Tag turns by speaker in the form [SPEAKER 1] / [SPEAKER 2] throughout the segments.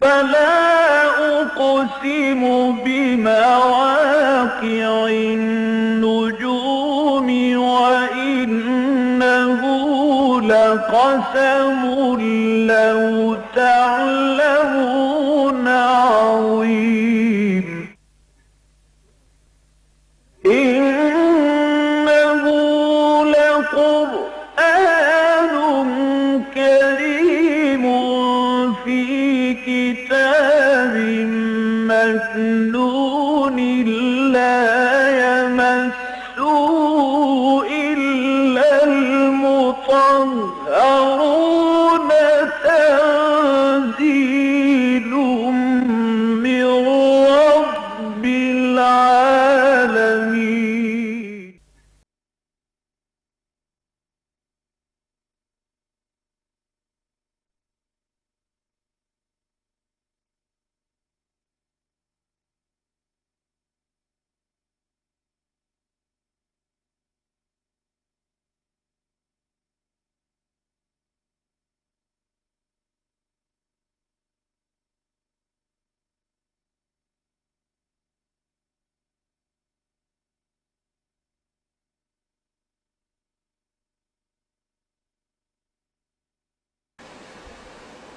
[SPEAKER 1] فلا أقسم بمواقع النجوم وإنه لقسم لو تعلمون عظيم إنه لقرآن كريم في كتاب مكنون لا يمسه إلا المطهرون تنزيل من رب العالمين.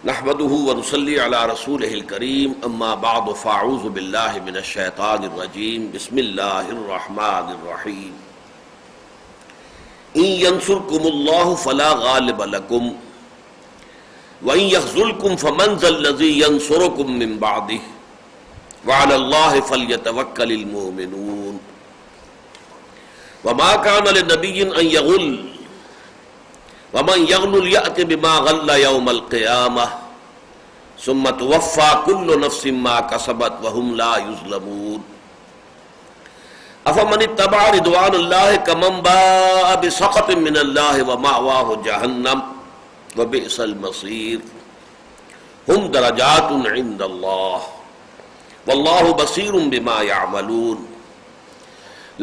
[SPEAKER 2] نحمده ونصلي على رسوله الكريم اما بعد فاعوذ بالله من الشيطان الرجيم بسم الله الرحمن الرحيم ان ينصركم الله فلا غالب لكم وان يخذلكم فمن ذا الذي ينصركم من بعده وعلى الله فليتوكل المؤمنون وما كان لنبي ان يغل ومن يغل يأت بما غل يوم القيامة ثم توفى كل نفس ما كسبت وهم لا يظلمون أفمن اتبع رضوان الله كمن باء بسخط من الله ومأواه جهنم وبئس المصير هم درجات عند الله والله بصير بما يعملون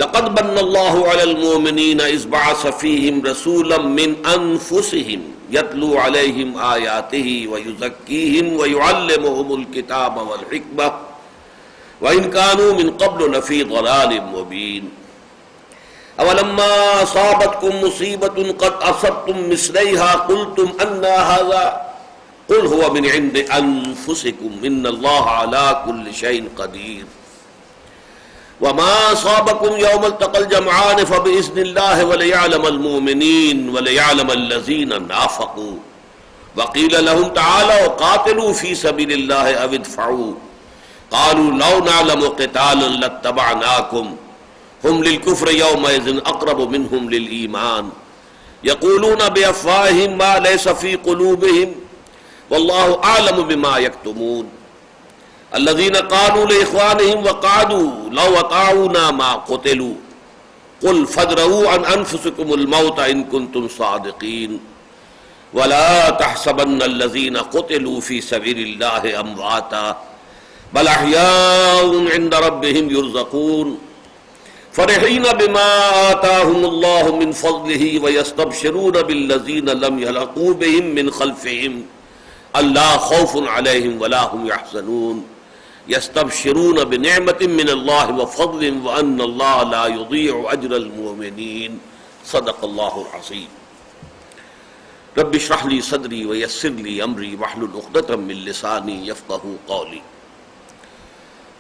[SPEAKER 2] لقد من الله على المؤمنين إذ بعث فيهم رسولا من أنفسهم يتلو عليهم آياته ويزكيهم ويعلمهم الكتاب والحكمة وإن كانوا من قبل لفي ضلال مبين أولما أصابتكم مصيبة قد أصبتم مثليها قلتم أن هذا قل هو من عند أنفسكم إن الله على كل شيء قدير وما أصابكم يوم التقى الجمعان فبإذن الله وليعلم المؤمنين وليعلم الذين نافقوا وقيل لهم تعالوا قاتلوا في سبيل الله أو ادفعوا قالوا لو نعلم قتالا لاتبعناكم هم للكفر يومئذ أقرب منهم للإيمان يقولون بأفواههم ما ليس في قلوبهم والله أعلم بما يكتمون الذين قالوا لإخوانهم وقعدوا لو أطاعونا ما قتلوا قل فادرؤوا عن أنفسكم الموت إن كنتم صادقين ولا تحسبن الذين قتلوا في سبيل الله أمواتا بل أحياء عند ربهم يرزقون فرحين بما آتاهم الله من فضله ويستبشرون بالذين لم يلحقوا بهم من خلفهم ألا خوف عليهم ولا هم يحزنون يستبشرون بنعمة من الله وفضل وأن الله لا يضيع أجر المؤمنين صدق الله العظيم رب اشرح لي صدري ويسر لي أمري واحلل عقدة من لساني يفقهوا قولي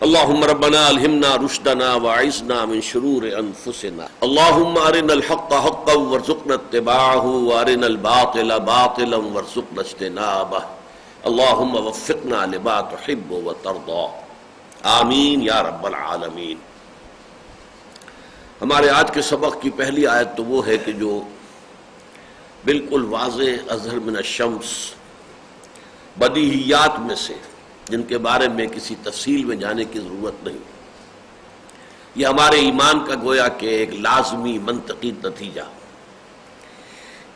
[SPEAKER 2] اللهم ربنا ألهمنا رشدنا وأعذنا من شرور أنفسنا اللهم أرنا الحق حقا وارزقنا اتباعه وأرنا الباطل باطلا وارزقنا اجتنابه اللهم وفقنا لما تحب وترضى آمین یا رب العالمین۔ ہمارے آج کے سبق کی پہلی آیت تو وہ ہے کہ جو بالکل واضح اظہر من الشمس بدیہیات میں سے جن کے بارے میں کسی تفصیل میں جانے کی ضرورت نہیں، یہ ہمارے ایمان کا گویا کہ ایک لازمی منطقی نتیجہ،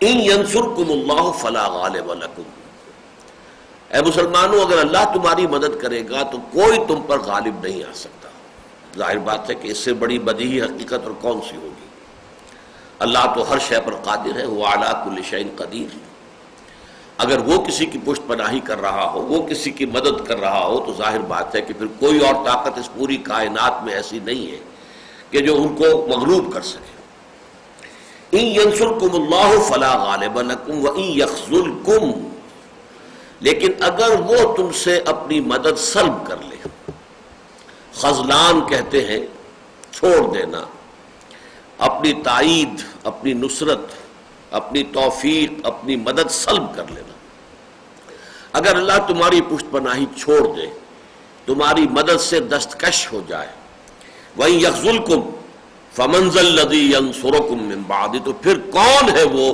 [SPEAKER 2] ان ینصرکم اللہ فلا غالب لکم، اے مسلمانوں اگر اللہ تمہاری مدد کرے گا تو کوئی تم پر غالب نہیں آ سکتا۔ ظاہر بات ہے کہ اس سے بڑی بدیہی حقیقت اور کون سی ہوگی؟ اللہ تو ہر شے پر قادر ہے، وہ علی کل شیء قدیر۔ اگر وہ کسی کی پشت پناہی کر رہا ہو، وہ کسی کی مدد کر رہا ہو، تو ظاہر بات ہے کہ پھر کوئی اور طاقت اس پوری کائنات میں ایسی نہیں ہے کہ جو ان کو مغلوب کر سکے۔ ان ینصرکم اللہ فلا غالب لکم وان یخذلکم، لیکن اگر وہ تم سے اپنی مدد سلب کر لے، خذلان کہتے ہیں چھوڑ دینا، اپنی تائید، اپنی نصرت، اپنی توفیق، اپنی مدد سلب کر لینا۔ اگر اللہ تمہاری پشت پناہی چھوڑ دے، تمہاری مدد سے دستکش ہو جائے، وَإِن يَخْذُلْكُمْ فَمَنْ ذَا الَّذِي يَنْصُرُكُمْ مِنْ بَعْدِ، تو پھر کون ہے وہ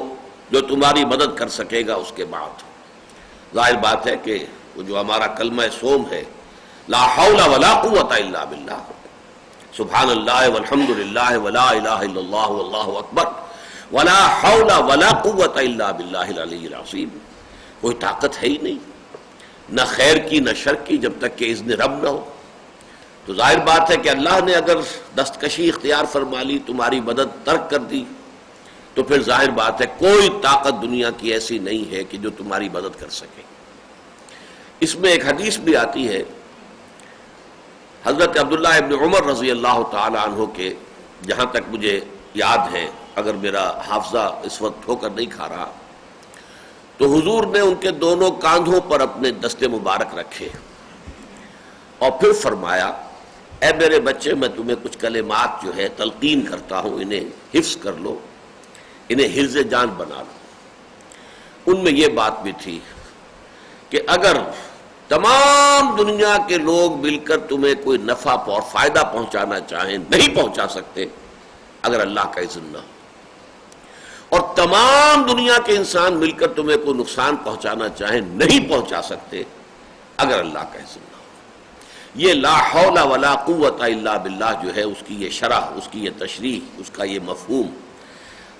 [SPEAKER 2] جو تمہاری مدد کر سکے گا اس کے بعد؟ ظاہر بات ہے کہ وہ جو ہمارا کلمہ سوم ہے، لا حول ولا قوت الا باللہ، سبحان اللہ والحمد للہ ولا الہ الا اللہ واللہ اکبر ولا حول ولا قوت الا باللہ العلی العظیم، کوئی طاقت ہے ہی نہیں، نہ خیر کی نہ شر کی، جب تک کہ اذن رب نہ ہو۔ تو ظاہر بات ہے کہ اللہ نے اگر دستکشی اختیار فرما لی، تمہاری مدد ترک کر دی، تو پھر ظاہر بات ہے کوئی طاقت دنیا کی ایسی نہیں ہے کہ جو تمہاری مدد کر سکے۔ اس میں ایک حدیث بھی آتی ہے حضرت عبداللہ ابن عمر رضی اللہ تعالی عنہ کے، جہاں تک مجھے یاد ہے، اگر میرا حافظہ اس وقت ٹھوکر نہیں کھا رہا، تو حضور نے ان کے دونوں کاندھوں پر اپنے دستے مبارک رکھے اور پھر فرمایا، اے میرے بچے، میں تمہیں کچھ کلمات جو ہے تلقین کرتا ہوں، انہیں حفظ کر لو، انہیں حفظ جان بنا لو۔ ان میں یہ بات بھی تھی کہ اگر تمام دنیا کے لوگ مل کر تمہیں کوئی نفع اور فائدہ پہنچانا چاہیں، نہیں پہنچا سکتے اگر اللہ کا اذن نہ ہو، اور تمام دنیا کے انسان مل کر تمہیں کوئی نقصان پہنچانا چاہیں، نہیں پہنچا سکتے اگر اللہ کا اذن نہ ہو۔ یہ لا حول ولا قوت الا باللہ جو ہے، اس کی یہ شرح، اس کی یہ تشریح، اس کا یہ مفہوم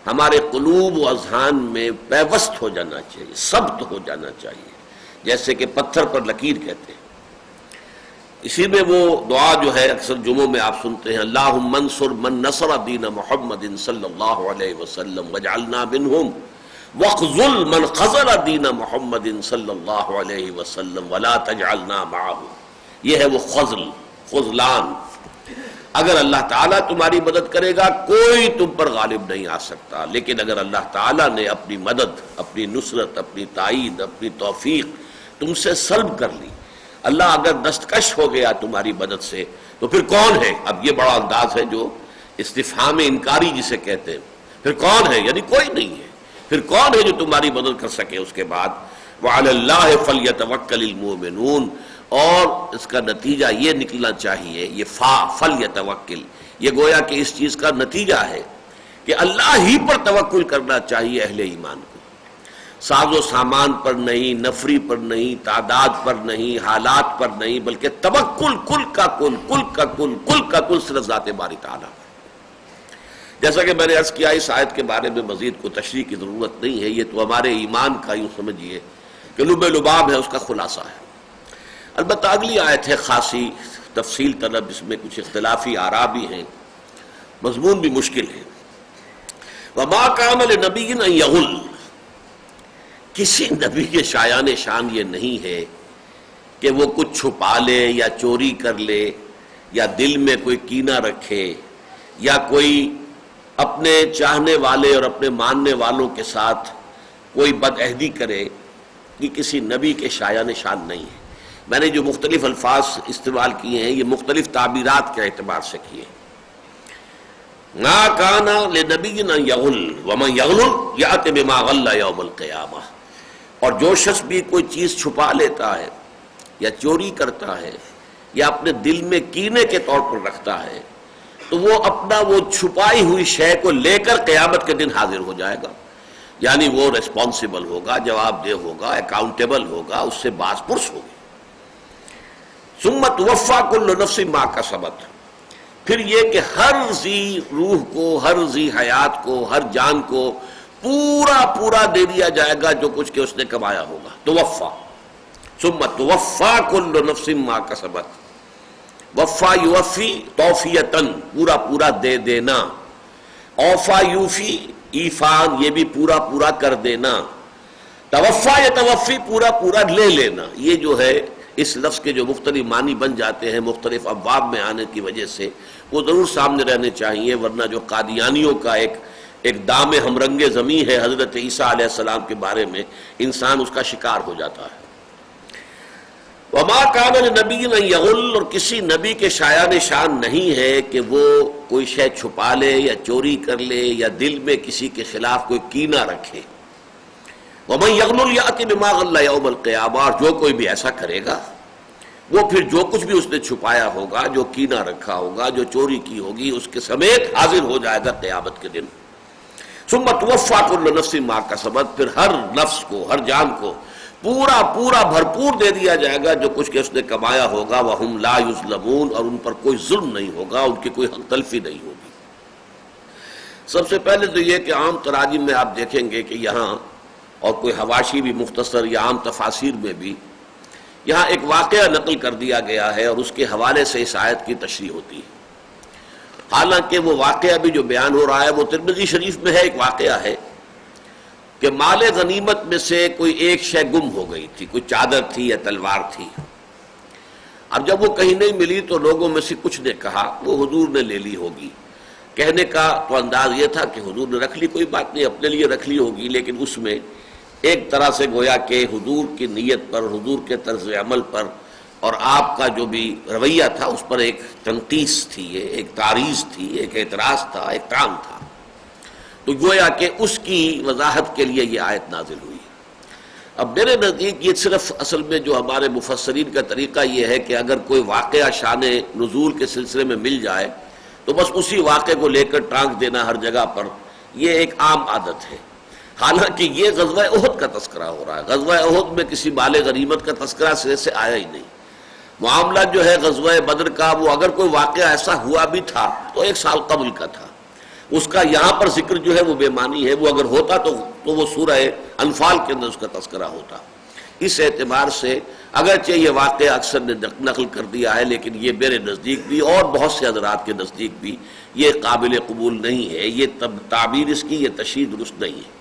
[SPEAKER 2] ہمارے قلوب و اذہان میں پیوست ہو جانا چاہیے، ثبت ہو جانا چاہیے، جیسے کہ پتھر پر لکیر کہتے ہیں۔ اسی میں وہ دعا جو ہے اکثر جمعوں میں آپ سنتے ہیں، اللہم انصر من نصر دین محمد صلی اللہ علیہ وسلم واجعلنا منہم واخذل من خذل دین محمد صلی اللہ علیہ وسلم ولا تجعلنا معہ۔ یہ ہے وہ خذلان۔ اگر اللہ تعالیٰ تمہاری مدد کرے گا، کوئی تم پر غالب نہیں آ سکتا، لیکن اگر اللہ تعالیٰ نے اپنی مدد، اپنی نصرت، اپنی تائید، اپنی توفیق تم سے سلب کر لی، اللہ اگر دستکش ہو گیا تمہاری مدد سے، تو پھر کون ہے؟ اب یہ بڑا انداز ہے جو استفہام انکاری جسے کہتے ہیں، پھر کون ہے؟ یعنی کوئی نہیں ہے، پھر کون ہے جو تمہاری مدد کر سکے؟ اس کے بعد وعلی اللہ فلیتوکل المؤمنون، اور اس کا نتیجہ یہ نکلنا چاہیے، یہ فلیتوکل، یہ گویا کہ اس چیز کا نتیجہ ہے کہ اللہ ہی پر توکل کرنا چاہیے اہل ایمان کو، ساز و سامان پر نہیں، نفری پر نہیں، تعداد پر نہیں، حالات پر نہیں، بلکہ توکل کل کا کل صرف ذات باری تعالیٰ پر۔ جیسا کہ میں نے عرض کیا، اس آیت کے بارے میں مزید کو تشریح کی ضرورت نہیں ہے، یہ تو ہمارے ایمان کا یوں سمجھیے کہ لب لباب ہے، اس کا خلاصہ ہے۔ البتہ اگلی آیت ہے خاصی تفصیل طلب، اس میں کچھ اختلافی آراء بھی ہیں، مضمون بھی مشکل ہے۔ وما کان لنبی ان یغل، کسی نبی کے شایان شان یہ نہیں ہے کہ وہ کچھ چھپا لے یا چوری کر لے یا دل میں کوئی کینہ رکھے یا کوئی اپنے چاہنے والے اور اپنے ماننے والوں کے ساتھ کوئی بدعہدی کرے، یہ کسی نبی کے شایان شان نہیں ہے۔ میں نے جو مختلف الفاظ استعمال کیے ہیں، یہ مختلف تعبیرات کے اعتبار سے کیے ہیں۔ ما کان لنبی ان یغل ومن یغل یأت بما غل یوم القیامہ، اور جو شخص بھی کوئی چیز چھپا لیتا ہے یا چوری کرتا ہے یا اپنے دل میں کینے کے طور پر رکھتا ہے، تو وہ اپنا وہ چھپائی ہوئی شے کو لے کر قیامت کے دن حاضر ہو جائے گا، یعنی وہ ریسپانسیبل ہوگا، جواب دہ ہوگا، اکاؤنٹیبل ہوگا، اس سے باز پرس ہوگی۔ ثم توفی کل نفس ما کسبت، پھر یہ کہ ہر ذی روح کو، ہر ذی حیات کو، ہر جان کو پورا دے دیا جائے گا جو کچھ کہ اس نے کمایا ہوگا۔ توفا، ثم توفی کل نفس ما کسبت، وفا یوفی توفیتن، پورا دے دینا، اوفا یوفی ایفان، یہ بھی پورا کر دینا، توفا یا توفی پورا پورا لے لینا، یہ جو ہے اس لفظ کے جو مختلف معنی بن جاتے ہیں مختلف ابواب میں آنے کی وجہ سے، وہ ضرور سامنے رہنے چاہیے، ورنہ جو قادیانیوں کا ایک دام ہم رنگ زمیں ہے حضرت عیسیٰ علیہ السلام کے بارے میں، انسان اس کا شکار ہو جاتا ہے۔ وما کان لنبی ان یغل، اور کسی نبی کے شایان شان نہیں ہے کہ وہ کوئی شے چھپا لے یا چوری کر لے یا دل میں کسی کے خلاف کوئی کینہ رکھے۔ ومن یغل یأت بما غل یوم القیامہ، اور جو کوئی بھی ایسا کرے گا وہ پھر جو کچھ بھی اس نے چھپایا ہوگا، جو کینہ رکھا ہوگا، جو چوری کی ہوگی، اس کے سمیت حاضر ہو جائے گا قیامت کے دن۔ ثم توفی کل نفس ما کسبت، پھر ہر نفس کو، ہر جان کو پورا پورا بھرپور دے دیا جائے گا جو کچھ کہ اس نے کمایا ہوگا۔ وہم لا یظلمون، اور ان پر کوئی ظلم نہیں ہوگا، ان کی کوئی حق تلفی نہیں ہوگی۔ سب سے پہلے تو یہ کہ عام تراجم میں آپ دیکھیں گے کہ یہاں، اور کوئی حواشی بھی مختصر یا عام تفاسیر میں بھی، یہاں ایک واقعہ نقل کر دیا گیا ہے اور اس کے حوالے سے اس آیت کی تشریح ہوتی ہے۔ حالانکہ وہ واقعہ بھی جو بیان ہو رہا ہے وہ ترمذی شریف میں ہے، ایک واقعہ ہے کہ مال غنیمت میں سے کوئی ایک شے گم ہو گئی تھی، کوئی چادر تھی یا تلوار تھی۔ اب جب وہ کہیں نہیں ملی تو لوگوں میں سے کچھ نے کہا وہ حضور نے لے لی ہوگی۔ کہنے کا تو انداز یہ تھا کہ حضور نے رکھ لی، کوئی بات نہیں، اپنے لیے رکھ لی ہوگی، لیکن اس میں ایک طرح سے گویا کہ حضور کی نیت پر، حضور کے طرز عمل پر اور آپ کا جو بھی رویہ تھا اس پر ایک تنقیص تھی، ایک تعریض تھی، ایک اعتراض تھا، ایک طعن تھا۔ تو گویا کہ اس کی وضاحت کے لیے یہ آیت نازل ہوئی۔ اب میرے نزدیک یہ صرف اصل میں جو ہمارے مفسرین کا طریقہ یہ ہے کہ اگر کوئی واقعہ شان نزول کے سلسلے میں مل جائے تو بس اسی واقعے کو لے کر ٹانک دینا ہر جگہ پر، یہ ایک عام عادت ہے۔ حالانکہ یہ غزوہ احد کا تذکرہ ہو رہا ہے، غزوہ احد میں کسی مال غنیمت کا تذکرہ سرے سے آیا ہی نہیں۔ معاملہ جو ہے غزوہ بدر کا، وہ اگر کوئی واقعہ ایسا ہوا بھی تھا تو 1 سال قبل کا تھا، اس کا یہاں پر ذکر جو ہے وہ بے معنی ہے۔ وہ اگر ہوتا تو وہ سورہ انفال کے اندر اس کا تذکرہ ہوتا۔ اس اعتبار سے اگرچہ یہ واقعہ اکثر نے نقل کر دیا ہے، لیکن یہ میرے نزدیک بھی اور بہت سے حضرات کے نزدیک بھی یہ قابل قبول نہیں ہے، یہ تعبیر اس کی یہ تشریح درست نہیں ہے۔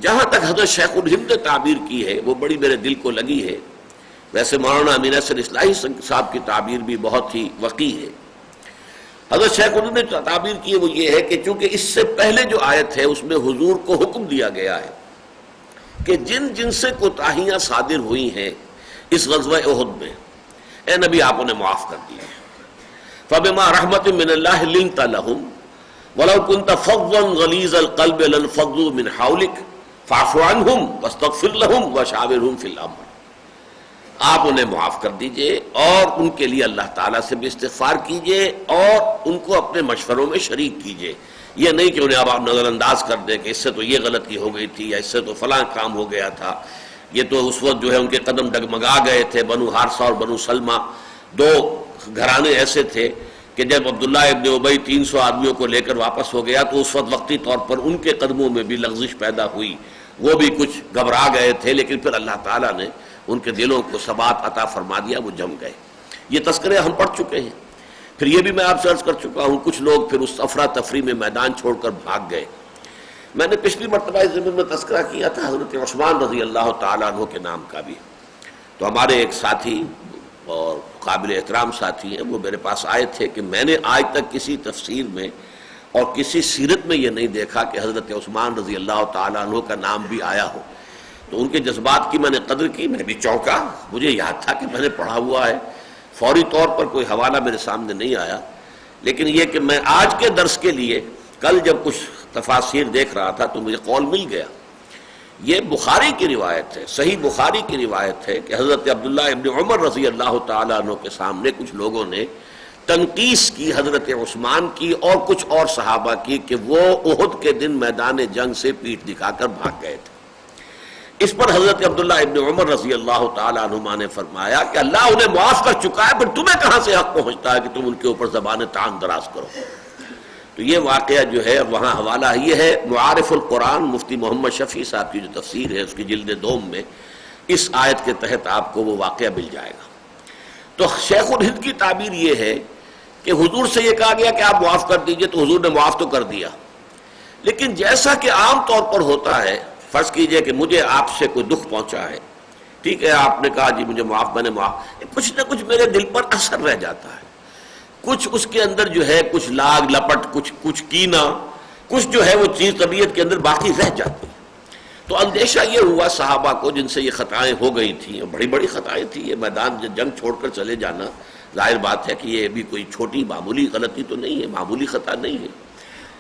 [SPEAKER 2] جہاں تک حضرت شیخ الہند نے تعبیر کی ہے وہ بڑی میرے دل کو لگی ہے۔ ویسے مولانا امین احسن اصلاحی صاحب کی تعبیر بھی بہت ہی وقیح ہے۔ حضرت شیخ الہند نے تعبیر کی ہے وہ یہ ہے کہ چونکہ اس سے پہلے جو آیت ہے اس میں حضور کو حکم دیا گیا ہے کہ جن جن سے کوتاہیاں صادر ہوئی ہیں اس غزوہ احد میں، اے نبی آپ انہیں معاف کر دیجیے۔ فبما رحمت من اللہ لنت لہم ولو كنت فظا غلیظ القلب لانفضوا من حولک فاعف عنہم واستغفر لہم وشاورہم فی الامر۔ آپ انہیں معاف کر دیجئے اور ان کے لیے اللہ تعالیٰ سے بھی استغفار کیجئے اور ان کو اپنے مشوروں میں شریک کیجئے۔ یہ نہیں کہ انہیں اب آپ نظر انداز کر دیں کہ اس سے تو یہ غلطی ہو گئی تھی یا اس سے تو فلاں کام ہو گیا تھا، یہ تو اس وقت جو ہے ان کے قدم ڈگمگا گئے تھے۔ بنو حارثہ اور بنو سلمہ 2 گھرانے ایسے تھے کہ جب عبداللہ ابن ابی 300 آدمیوں کو لے کر واپس ہو گیا تو اس وقت وقتی طور پر ان کے قدموں میں بھی لغزش پیدا ہوئی، وہ بھی کچھ گھبرا گئے تھے، لیکن پھر اللہ تعالیٰ نے ان کے دلوں کو ثبات عطا فرما دیا، وہ جم گئے۔ یہ تذکرے ہم پڑھ چکے ہیں۔ پھر یہ بھی میں آپ سے عرض کر چکا ہوں کچھ لوگ پھر اس افراتفری میں میدان چھوڑ کر بھاگ گئے۔ میں نے پچھلی مرتبہ اس زمین میں تذکرہ کیا تھا حضرت عثمان رضی اللہ تعالیٰ عنہ کے نام کا بھی۔ تو ہمارے ایک ساتھی اور قابل احترام ساتھی ہیں، وہ میرے پاس آئے تھے کہ میں نے آج تک کسی تفسیر میں اور کسی سیرت میں یہ نہیں دیکھا کہ حضرت عثمان رضی اللہ تعالیٰ عنہ کا نام بھی آیا ہو۔ تو ان کے جذبات کی میں نے قدر کی، میں بھی چونکا، مجھے یاد تھا کہ میں نے پڑھا ہوا ہے، فوری طور پر کوئی حوالہ میرے سامنے نہیں آیا، لیکن یہ کہ میں آج کے درس کے لیے کل جب کچھ تفاسیر دیکھ رہا تھا تو مجھے قول مل گیا۔ یہ بخاری کی روایت ہے، صحیح بخاری کی روایت ہے کہ حضرت عبداللہ ابن عمر رضی اللہ تعالیٰ عنہ کے سامنے کچھ لوگوں نے تنقیص کی حضرت عثمان کی اور کچھ اور صحابہ کی کہ وہ احد کے دن میدان جنگ سے پیٹھ دکھا کر بھاگ گئے تھے۔ اس پر حضرت عبداللہ ابن عمر رضی اللہ تعالیٰ عنہما نے فرمایا کہ اللہ انہیں معاف کر چکا ہے، پھر تمہیں کہاں سے حق پہنچتا ہے کہ تم ان کے اوپر زبان طعن دراز کرو۔ تو یہ واقعہ جو ہے وہاں حوالہ یہ ہے معارف القرآن مفتی محمد شفیع صاحب کی جو تفسیر ہے اس کی جلد 2 میں اس آیت کے تحت آپ کو وہ واقعہ مل جائے گا۔ تو شیخ الہند کی تعبیر یہ ہے کہ حضور سے یہ کہا گیا کہ آپ معاف کر دیجئے، تو حضور نے معاف تو کر دیا، لیکن جیسا کہ عام طور پر ہوتا ہے فرض کیجئے کہ مجھے آپ سے کوئی دکھ پہنچا ہے، ٹھیک ہے، آپ نے کہا جی مجھے معاف، میں نے معاف، کچھ نہ کچھ میرے دل پر اثر رہ جاتا ہے، کچھ اس کے اندر جو ہے کچھ لاگ لپٹ، کچھ کینہ، کچھ جو ہے وہ چیز طبیعت کے اندر باقی رہ جاتی ہے۔ تو اندیشہ یہ ہوا صحابہ کو جن سے یہ خطائیں ہو گئی تھیں، بڑی بڑی خطائیں تھیں، یہ میدان جنگ چھوڑ کر چلے جانا ظاہر بات ہے کہ یہ بھی کوئی چھوٹی معمولی غلطی تو نہیں ہے، معمولی خطا نہیں ہے،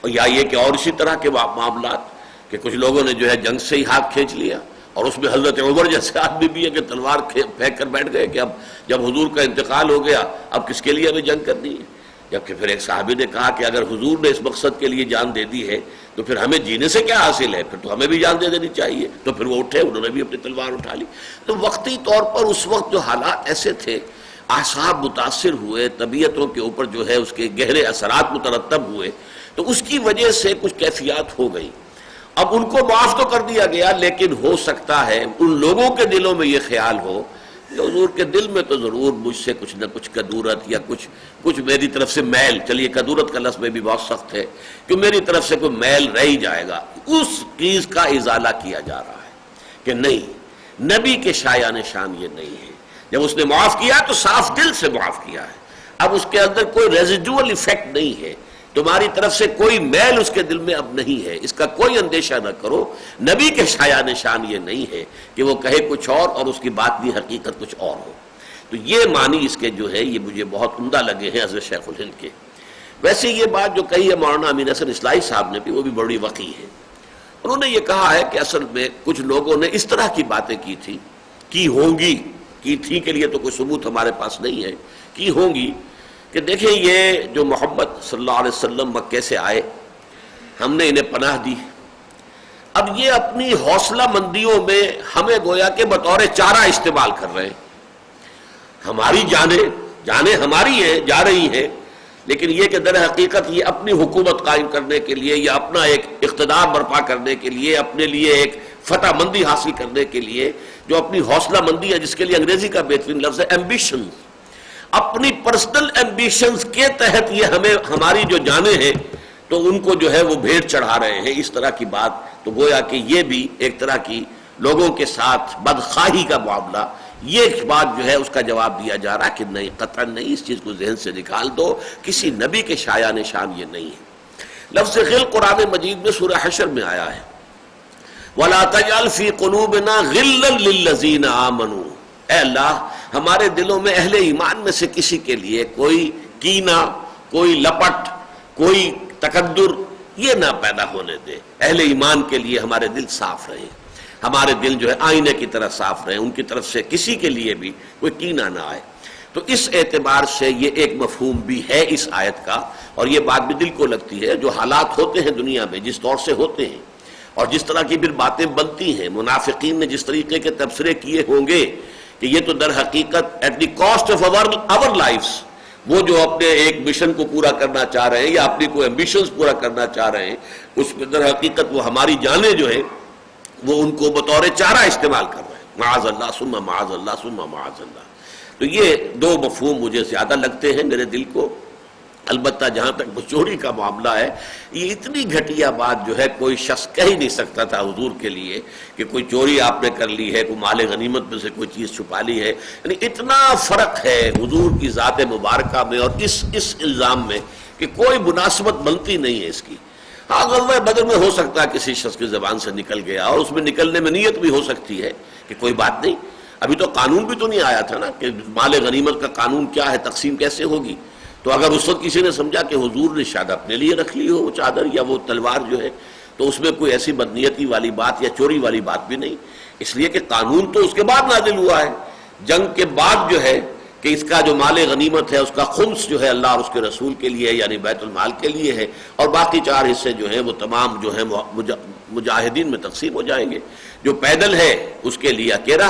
[SPEAKER 2] اور یا یہ کہ اور اسی طرح کے معاملات کہ کچھ لوگوں نے جو ہے جنگ سے ہی ہاتھ کھینچ لیا، اور اس میں حضرت عمر جیسے آدمی بھی ہے کہ تلوار پھینک کر بیٹھ گئے کہ اب جب حضور کا انتقال ہو گیا اب کس کے لیے ہمیں جنگ کرنی ہے، جبکہ پھر ایک صحابی نے کہا کہ اگر حضور نے اس مقصد کے لیے جان دے دی ہے تو پھر ہمیں جینے سے کیا حاصل ہے، پھر تو ہمیں بھی جان دے دینی چاہیے، تو پھر وہ اٹھے، انہوں نے بھی اپنی تلوار اٹھا لی۔ تو وقتی طور پر اس وقت جو حالات ایسے تھے، اعصاب متاثر ہوئے، طبیعتوں کے اوپر جو ہے اس کے گہرے اثرات مترتب ہوئے، تو اس کی وجہ سے کچھ کیفیات ہو گئی۔ اب ان کو معاف تو کر دیا گیا، لیکن ہو سکتا ہے ان لوگوں کے دلوں میں یہ خیال ہو کہ حضور کے دل میں تو ضرور مجھ سے کچھ نہ کچھ کدورت یا کچھ میری طرف سے میل، چلیے کدورت کا لفظ میں بھی بہت سخت ہے کہ میری طرف سے کوئی میل رہ ہی جائے گا، اس چیز کا ازالہ کیا جا رہا ہے کہ نہیں، نبی کے شایان شان یہ نہیں ہے۔ جب اس نے معاف کیا تو صاف دل سے معاف کیا ہے، اب اس کے اندر کوئی ریزیڈول ایفیکٹ نہیں ہے، تمہاری طرف سے کوئی میل اس کے دل میں اب نہیں ہے، اس کا کوئی اندیشہ نہ کرو۔ نبی کے شایان شان یہ نہیں ہے کہ وہ کہے کچھ اور اس کی بات بھی حقیقت کچھ اور ہو۔ تو یہ معنی اس کے جو ہے یہ مجھے بہت عمدہ لگے ہیں حضرت شیخ الہند کے۔ ویسے یہ بات جو کہی ہے مولانا امین حسن اصلاحی صاحب نے بھی، وہ بھی بڑی وقیح ہے۔ انہوں نے یہ کہا ہے کہ اصل میں کچھ لوگوں نے اس طرح کی باتیں کی تھی، کی ہوں گی، کی تھی کے لیے تو کوئی ثبوت ہمارے پاس نہیں ہے، کی ہوں گی، کہ دیکھیں یہ جو محمد صلی اللہ علیہ وسلم مکے سے آئے، ہم نے انہیں پناہ دی، اب یہ اپنی حوصلہ مندیوں میں ہمیں گویا کہ بطور چارہ استعمال کر رہے ہیں، ہماری جانیں ہماری ہیں، جا رہی ہیں، لیکن یہ کہ در حقیقت یہ اپنی حکومت قائم کرنے کے لیے یا اپنا ایک اقتدار برپا کرنے کے لیے، اپنے لیے ایک فتح مندی حاصل کرنے کے لیے جو اپنی حوصلہ مندی ہے، جس کے لیے انگریزی کا بہترین لفظ ہے ایمبیشن، اپنی پرسنل ایمبیشنز کے تحت یہ ہماری جو جانیں ہیں تو ان کو جو ہے وہ بھیٹ چڑھا رہے ہیں، اس طرح کی بات، تو گویا کہ یہ بھی ایک طرح کی لوگوں کے ساتھ بدخواہی کا معاملہ، یہ بات جو ہے اس کا جواب دیا جا رہا ہے کہ نہیں، قطعاً نہیں، اس چیز کو ذہن سے نکال دو، کسی نبی کے شایان شان یہ نہیں ہے۔ لفظ غل قرآن مجید میں سورہ حشر میں آیا ہے، وَلَا تَجْعَلْ فِي قُلُوبِنَا غِلًّا لِلَّذِينَ آمَنُوا، اے اللہ ہمارے دلوں میں اہل ایمان میں سے کسی کے لیے کوئی کینہ، کوئی لپٹ، کوئی تکدر یہ نہ پیدا ہونے دے، اہل ایمان کے لیے ہمارے دل صاف رہے، ہمارے دل جو ہے آئینے کی طرح صاف رہے، ان کی طرف سے کسی کے لیے بھی کوئی کینہ نہ آئے۔ تو اس اعتبار سے یہ ایک مفہوم بھی ہے اس آیت کا، اور یہ بات بھی دل کو لگتی ہے، جو حالات ہوتے ہیں دنیا میں جس طور سے ہوتے ہیں اور جس طرح کی پھر باتیں بنتی ہیں، منافقین نے جس طریقے کے تبصرے کیے ہوں گے کہ یہ تو در حقیقت at the cost of our lives، وہ جو اپنے ایک مشن کو پورا کرنا چاہ رہے ہیں یا اپنی کوئی ایمبیشنز پورا کرنا چاہ رہے ہیں، اس میں در حقیقت وہ ہماری جانیں جو ہیں وہ ان کو بطور چارہ استعمال کر رہے ہیں، معاذ اللہ ثم معاذ اللہ ثم معاذ اللہ۔ تو یہ دو مفہوم مجھے زیادہ لگتے ہیں میرے دل کو۔ البتہ جہاں تک چوری کا معاملہ ہے، یہ اتنی گھٹیا بات جو ہے کوئی شخص کہہ ہی نہیں سکتا تھا حضور کے لیے کہ کوئی چوری آپ نے کر لی ہے، کوئی مال غنیمت میں سے کوئی چیز چھپا لی ہے، یعنی اتنا فرق ہے حضور کی ذات مبارکہ میں اور اس الزام میں کہ کوئی مناسبت بنتی نہیں ہے اس کی۔ ہاں غزوہ بدر میں ہو سکتا ہے کسی شخص کی زبان سے نکل گیا، اور اس میں نکلنے میں نیت بھی ہو سکتی ہے کہ کوئی بات نہیں، ابھی تو قانون بھی تو نہیں آیا تھا نا کہ مال غنیمت کا قانون کیا ہے، تقسیم کیسے ہوگی۔ تو اگر اس وقت کسی نے سمجھا کہ حضور نے شاید اپنے لیے رکھ لی ہو وہ چادر یا وہ تلوار جو ہے، تو اس میں کوئی ایسی بدنیتی والی بات یا چوری والی بات بھی نہیں، اس لیے کہ قانون تو اس کے بعد نازل ہوا ہے، جنگ کے بعد جو ہے کہ اس کا جو مال غنیمت ہے اس کا خمس جو ہے اللہ اور اس کے رسول کے لیے یعنی بیت المال کے لیے ہے، اور باقی 4 حصے جو ہیں وہ تمام جو ہیں مجاہدین میں تقسیم ہو جائیں گے، جو پیدل ہے اس کے لیے اکیرا،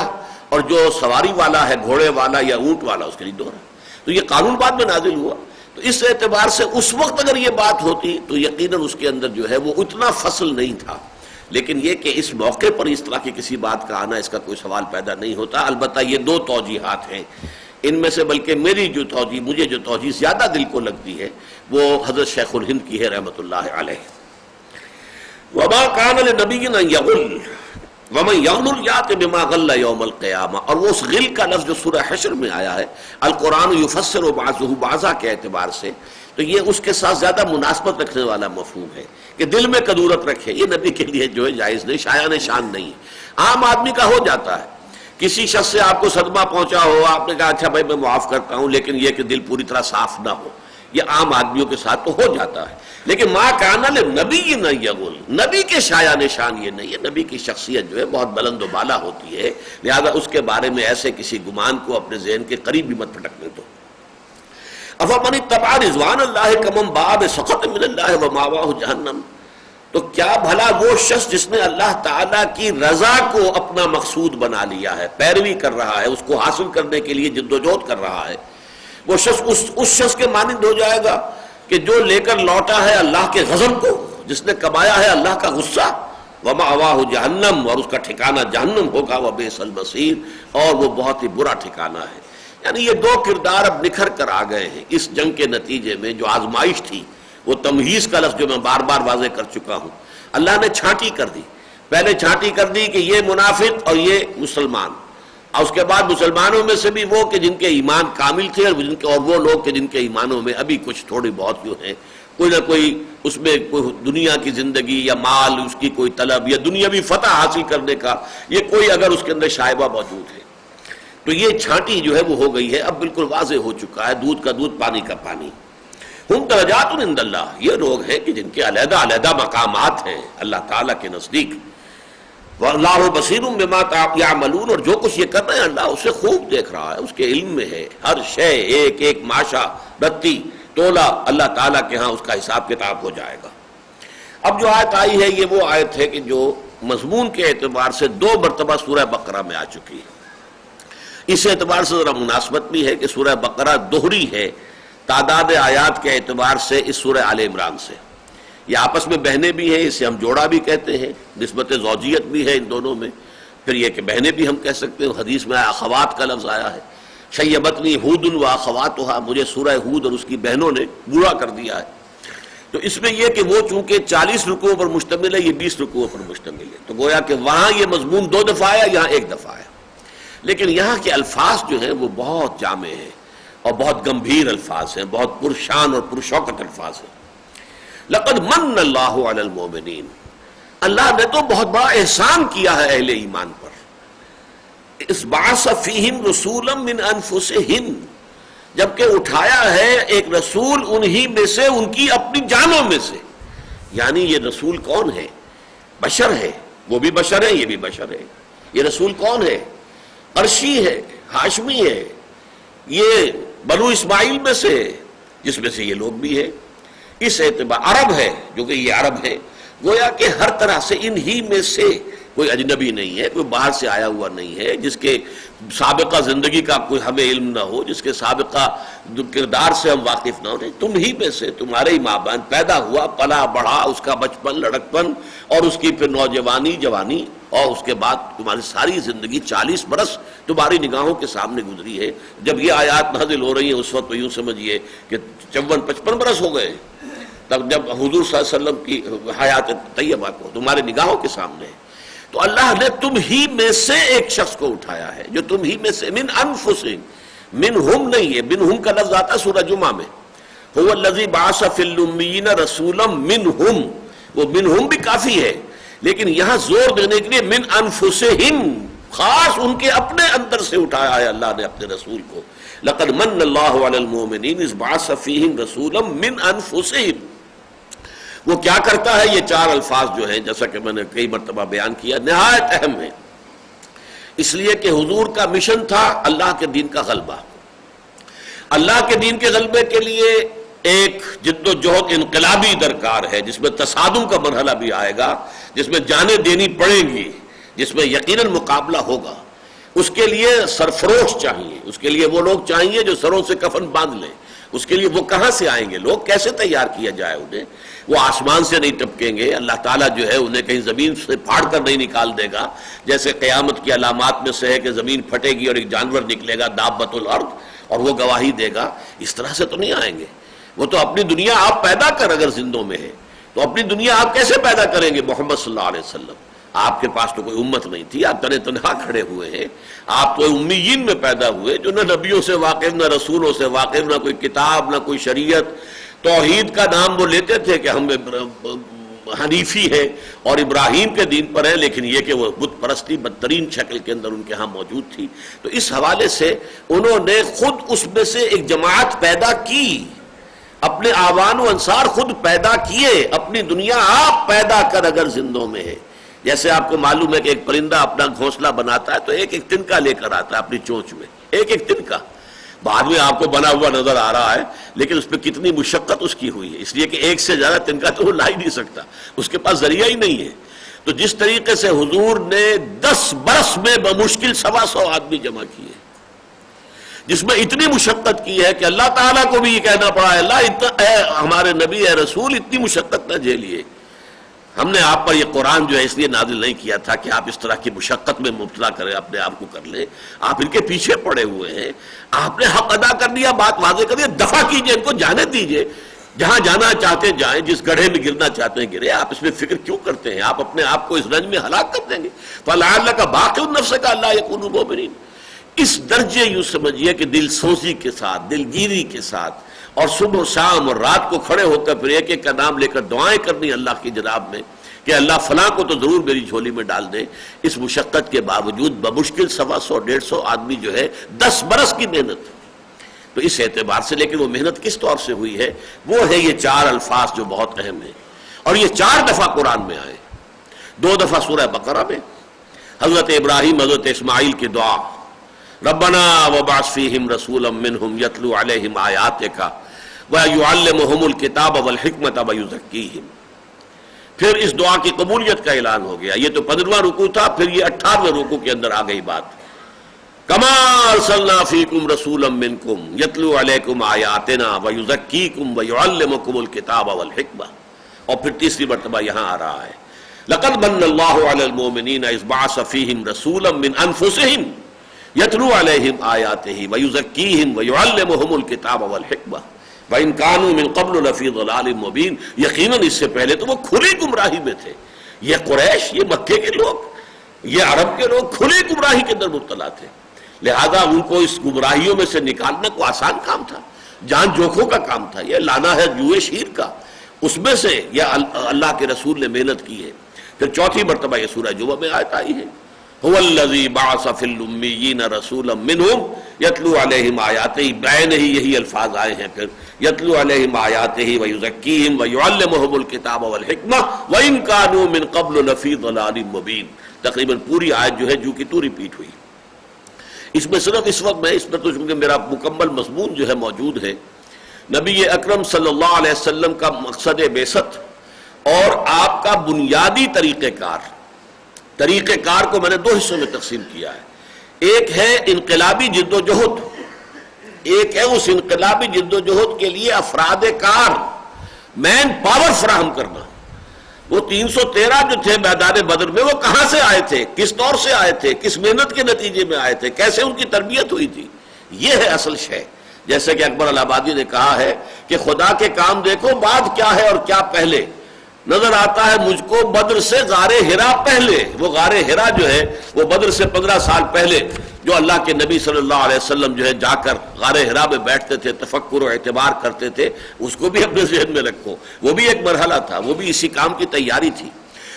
[SPEAKER 2] اور جو سواری والا ہے گھوڑے والا یا اونٹ والا اس کے لیے دوہرا۔ تو یہ قانون بعد میں نازل ہوا، تو اس اعتبار سے اس وقت اگر یہ بات ہوتی تو یقیناً اس کے اندر جو ہے وہ اتنا فصل نہیں تھا، لیکن یہ کہ اس موقع پر اس طرح کی کسی بات کا آنا اس کا کوئی سوال پیدا نہیں ہوتا۔ البتہ یہ 2 توجیحات ہیں، ان میں سے بلکہ مجھے جو توجیح زیادہ دل کو لگتی ہے وہ حضرت شیخ الہند کی ہے رحمۃ اللہ علیہ۔ وما کان لنبی ان یغل، وَمَن يَغْلُلْ يَأْتِ بِمَا غَلَّ يَوْمَ الْقِيَامَةِ، اور وہ اس غل کا لفظ جو سورہ حشر میں آیا ہے، القرآن یفسر بعضہ بعضا کے اعتبار سے، تو یہ اس کے ساتھ زیادہ مناسبت رکھنے والا مفہوم ہے کہ دل میں کدورت رکھے، یہ نبی کے لیے جو ہے جائز نہیں، شایان شان نہیں ہے۔ عام آدمی کا ہو جاتا ہے، کسی شخص سے آپ کو صدمہ پہنچا ہو، آپ نے کہا اچھا بھائی میں معاف کرتا ہوں، لیکن یہ کہ دل پوری طرح صاف نہ ہو، یہ عام آدمیوں کے ساتھ تو ہو جاتا ہے۔ لیکن ما کان للنبی نہ یغل، نبی کے شایان شان یہ نہیں ہے، نبی کی شخصیت جو ہے بہت بلند و بالا ہوتی ہے، لہذا اس کے بارے میں ایسے کسی گمان کو اپنے ذہن کے قریب بھی مت پھٹکنے دو۔ افمن اتبع رضوان اللہ کمن باء بسخط من اللہ ومأواہ جہنم، تو کیا بھلا وہ شخص جس نے اللہ تعالیٰ کی رضا کو اپنا مقصود بنا لیا ہے، پیروی کر رہا ہے، اس کو حاصل کرنے کے لیے جدوجہد کر رہا ہے، وہ شخص اس شخص کے مانند ہو جائے گا کہ جو لے کر لوٹا ہے اللہ کے غضب کو، جس نے کمایا ہے اللہ کا غصہ، ومأواہ جہنم، اور اس کا ٹھکانہ جہنم ہوگا، وبئس المصیر، اور وہ بہت ہی برا ٹھکانہ ہے۔ یعنی یہ دو کردار اب نکھر کر آ گئے ہیں اس جنگ کے نتیجے میں۔ جو آزمائش تھی، وہ تمہیز کا لفظ جو میں بار بار واضح کر چکا ہوں، اللہ نے چھانٹی کر دی، پہلے چھانٹی کر دی کہ یہ منافق اور یہ مسلمان، اور اس کے بعد مسلمانوں میں سے بھی وہ کہ جن کے ایمان کامل تھے، اور وہ لوگ کہ جن کے ایمانوں میں ابھی کچھ تھوڑی بہت جو ہیں کوئی نہ کوئی اس میں کوئی دنیا کی زندگی یا مال اس کی کوئی طلب یا دنیاوی فتح حاصل کرنے کا یہ کوئی اگر اس کے اندر شائبہ موجود ہے، تو یہ چھانٹی جو ہے وہ ہو گئی ہے، اب بالکل واضح ہو چکا ہے، دودھ کا دودھ پانی کا پانی۔ ہم درجات عند اللہ، یہ لوگ ہیں کہ جن کے علیحدہ علیحدہ مقامات ہیں اللہ تعالیٰ کے نزدیک۔ واللہ بصیر بما یعملون، اور جو کچھ یہ کر رہے ہیں اللہ اسے خوب دیکھ رہا ہے، اس کے علم میں ہے، ہر شے ایک ایک ماشا رتی تولا اللہ تعالیٰ کے ہاں اس کا حساب کتاب ہو جائے گا۔ اب جو آیت آئی ہے یہ وہ آیت ہے کہ جو مضمون کے اعتبار سے 2 مرتبہ سورہ بقرہ میں آ چکی ہے۔ اس اعتبار سے ذرا مناسبت بھی ہے کہ سورہ بقرہ دوہری ہے تعداد آیات کے اعتبار سے اس سورہ آل عمران سے، یہ آپس میں بہنیں بھی ہیں، اسے ہم جوڑا بھی کہتے ہیں، نسبت زوجیت بھی ہے ان دونوں میں، پھر یہ کہ بہنیں بھی ہم کہہ سکتے ہیں، حدیث میں اخوات کا لفظ آیا ہے، شیبتنی ہود و اخواتھا، مجھے سورہ ہود اور اس کی بہنوں نے بوڑھا کر دیا ہے۔ تو اس میں یہ کہ وہ چونکہ 40 رکوعوں پر مشتمل ہے، یہ 20 رکوعوں پر مشتمل ہے، تو گویا کہ وہاں یہ مضمون 2 دفعہ آیا، یہاں 1 دفعہ آیا، لیکن یہاں کے الفاظ جو ہیں وہ بہت جامع ہیں اور بہت گمبھیر الفاظ ہیں، بہت پرشان اور پرشوکت الفاظ ہیں۔ لقد من اللہ علی المؤمنین، اللہ نے تو بہت بڑا احسان کیا ہے اہل ایمان پر، اس بعث فیہم رسولا من انفسہم، جبکہ اٹھایا ہے ایک رسول انہی میں سے، ان کی اپنی جانوں میں سے۔ یعنی یہ رسول کون ہے؟ بشر ہے، وہ بھی بشر ہے، یہ بھی بشر ہے۔ یہ رسول کون ہے؟ عرشی ہے، ہاشمی ہے، یہ بنو اسماعیل میں سے، جس میں سے یہ لوگ بھی ہیں۔ اس اعتبار عرب ہے، جو کہ یہ عرب ہے، گویا کہ ہر طرح سے انہی میں سے، کوئی اجنبی نہیں ہے، کوئی باہر سے آیا ہوا نہیں ہے، جس کے سابقہ زندگی کا کوئی ہمیں علم نہ ہو، جس کے سابقہ کردار سے ہم واقف نہ ہو، تم ہی میں سے، تمہارے ہی ماں بہن پیدا ہوا، پلا بڑھا، اس کا بچپن، لڑکپن، اور اس کی پھر نوجوانی، جوانی، اور اس کے بعد تمہاری ساری زندگی 40 برس تمہاری نگاہوں کے سامنے گزری ہے۔ جب یہ آیات نازل ہو رہی ہیں اس وقت تو یوں سمجھیے کہ 54-55 برس ہو گئے، تب جب حضور صلی اللہ علیہ وسلم کی حیات طیبہ کو تمہارے نگاہوں کے سامنے ہے، تو اللہ نے تم ہی میں سے ایک شخص کو اٹھایا ہے، جو تم ہی میں سے، من انفسہم، منہم نہیں ہے، منہم کا لفظ آتا ہے سورہ جمعہ میں، هو الذی بعث فی الامیین رسولا منہم، وہ منہم بھی کافی ہے، لیکن یہاں زور دینے کے لیے من انفسہم، خاص ان کے اپنے اندر سے اٹھایا ہے اللہ نے اپنے رسول کو۔ لقد من اللہ علی المؤمنین اذ بعث فیہم رسولا من انفسہم۔ وہ کیا کرتا ہے؟ یہ 4 الفاظ جو ہیں، جیسا کہ میں نے کئی مرتبہ بیان کیا، نہایت اہم ہے، اس لیے کہ حضور کا مشن تھا اللہ کے دین کا غلبہ۔ اللہ کے دین کے غلبے کے لیے ایک جد و جہد انقلابی درکار ہے، جس میں تصادم کا مرحلہ بھی آئے گا، جس میں جانیں دینی پڑیں گی، جس میں یقیناً مقابلہ ہوگا۔ اس کے لیے سرفروش چاہیے، اس کے لیے وہ لوگ چاہیے جو سروں سے کفن باندھ لیں۔ اس کے لیے وہ کہاں سے آئیں گے؟ لوگ کیسے تیار کیا جائے انہیں؟ وہ آسمان سے نہیں ٹپکیں گے، اللہ تعالیٰ جو ہے انہیں کہیں زمین سے پھاڑ کر نہیں نکال دے گا، جیسے قیامت کی علامات میں سے ہے کہ زمین پھٹے گی اور ایک جانور نکلے گا، دابۃ الارض، اور وہ گواہی دے گا۔ اس طرح سے تو نہیں آئیں گے۔ وہ تو اپنی دنیا آپ پیدا کر، اگر زندوں میں ہے تو اپنی دنیا آپ کیسے پیدا کریں گے؟ محمد صلی اللہ علیہ وسلم آپ کے پاس تو کوئی امت نہیں تھی، آپ تنہا کھڑے ہوئے ہیں، آپ تو امیین میں پیدا ہوئے جو نہ نبیوں سے واقف، نہ رسولوں سے واقف، نہ کوئی کتاب، نہ کوئی شریعت۔ توحید کا نام وہ لیتے تھے کہ ہم حنیفی ہے اور ابراہیم کے دین پر ہیں، لیکن یہ کہ وہ بت پرستی بدترین شکل کے اندر ان کے ہاں موجود تھی۔ تو اس حوالے سے انہوں نے خود اس میں سے ایک جماعت پیدا کی، اپنے آوان و انصار خود پیدا کیے۔ اپنی دنیا آپ پیدا کر اگر زندوں میں ہے، جیسے آپ کو معلوم ہے کہ ایک پرندہ اپنا گھونسلہ بناتا ہے تو ایک ایک تنکا لے کر آتا ہے اپنی چونچ میں، ایک ایک تنکا، بعد میں آپ کو بنا ہوا نظر آ رہا ہے، لیکن اس پہ کتنی مشقت اس کی ہوئی ہے، اس لیے کہ ایک سے زیادہ تنکا تو وہ لا ہی نہیں سکتا، اس کے پاس ذریعہ ہی نہیں ہے۔ تو جس طریقے سے حضور نے 10 برس میں بمشکل 125 آدمی جمع کیے، جس میں اتنی مشقت کی ہے کہ اللہ تعالیٰ کو بھی یہ کہنا پڑا ہے، اللہ اے ہمارے نبی اے رسول اتنی مشقت نہ جھیلیے، ہم نے آپ پر یہ قرآن جو ہے اس لیے نازل نہیں کیا تھا کہ آپ اس طرح کی مشقت میں مبتلا کریں، اپنے آپ کو کر لیں، آپ ان کے پیچھے پڑے ہوئے ہیں، آپ نے حق ادا کر دیا، بات واضح کر دیا، دفع کیجئے، ان کو جانے دیجئے، جہاں جانا چاہتے جائیں، جس گڑھے میں گرنا چاہتے ہیں گرے، آپ اس میں فکر کیوں کرتے ہیں؟ آپ اپنے آپ کو اس رنج میں ہلاک کر دیں گے۔ فَلَعَلَّكَ بَاخِعٌ نَفْسَكَ أَلَّا يَكُونُوا مُؤْمِنِينَ۔ اس درجے یوں سمجھیے کہ دل سوزی کے ساتھ، دلگیری کے ساتھ، اور صبح و شام اور رات کو کھڑے ہو کر پھر ایک ایک کا نام لے کر دعائیں کرنی اللہ کی جناب میں کہ اللہ فلاں کو تو ضرور میری جھولی میں ڈال دے۔ اس مشقت کے باوجود بمشکل 125 آدمی جو ہے 10 برس کی محنت، تو اس اعتبار سے، لیکن وہ محنت کس طور سے ہوئی ہے؟ وہ ہے یہ 4 الفاظ جو بہت اہم ہیں، اور یہ 4 دفعہ قرآن میں آئے، 2 دفعہ سورہ بقرہ میں، حضرت ابراہیم حضرت اسماعیل کی دعا، ربنا وبعث فیہم رسولا منہم یتلو علیہم آیاتک ویعلمہم الکتاب والحکمۃ ویزکیہم۔ پھر اس دعا کی قبولیت کا اعلان ہو گیا۔ یہ تو 15واں رکوع تھا، پھر یہ 18ویں رکوع کے اندر آ گئی بات، کما ارسلنا فیکم رسولا منکم یتلو علیکم آیاتنا ویزکیکم ویعلمکم الکتاب والحکمہ، اور پھر تیسری مرتبہ یہاں آ رہا ہے لقد من اللہ علی المؤمنین اذ بعث فیہم رسولا من انفسہم یتلو علیہم آیاتہ ویزکیہم ویعلمہم الکتاب والحکمہ وَإِن كَانُوا مِن قَبْلُ لَفِي ضَلَالٍ مُبِينٍ۔ یقیناً اس سے پہلے تو وہ کھلی گمراہی میں تھے، یہ قریش، یہ مکے کے لوگ، یہ عرب کے لوگ کھلی گمراہی کے اندر مبتلا تھے، لہذا ان کو اس گمراہیوں میں سے نکالنا کوئی آسان کام تھا، جان جوکھوں کا کام تھا، یہ لانا ہے جوئے شیر کا، اس میں سے یہ اللہ کے رسول نے محنت کی ہے۔ پھر چوتھی مرتبہ یہ سورہ جمعہ میں آیت آئی ہے، هو الذی بعث فی الامیین رسولا منہم یتلو علیہم آیاتہ، بین ہی یہی الفاظ آئے ہیں، پھر یتلو علیہم آیاتہ ویزکیہم ویعلمہم الکتاب والحکمہ وإن کانوا من قبل لفی ضلال مبین۔ تقریباً پوری آیت جو ہے جو کی تو ریپیٹ ہوئی۔ اس میں صرف اس وقت میں اس میں تو چونکہ میرا مکمل مضمون جو ہے موجود ہے، نبی اکرم صلی اللہ علیہ وسلم کا مقصد بعثت اور آپ کا بنیادی طریقہ کار کو میں نے 2 حصوں میں تقسیم کیا ہے۔ ایک ہے انقلابی جد و جہد، ایک ہے اس انقلابی جد و جہد کے لیے افراد کار، مین پاور فراہم کرنا۔ وہ 313 جو تھے میدان بدر میں، وہ کہاں سے آئے تھے، کس طور سے آئے تھے، کس محنت کے نتیجے میں آئے تھے، کیسے ان کی تربیت ہوئی تھی، یہ ہے اصل شے۔ جیسے کہ اکبر الہ-آبادی نے کہا ہے کہ خدا کے کام دیکھو بعد کیا ہے اور کیا پہلے، نظر آتا ہے مجھ کو بدر سے غار حرا پہلے۔ وہ غار حرا جو ہے وہ بدر سے 15 سال پہلے جو اللہ کے نبی صلی اللہ علیہ وسلم جو ہے جا کر غار حرا میں بیٹھتے تھے، تفکر و اعتبار کرتے تھے، اس کو بھی اپنے ذہن میں رکھو، وہ بھی ایک مرحلہ تھا، وہ بھی اسی کام کی تیاری تھی۔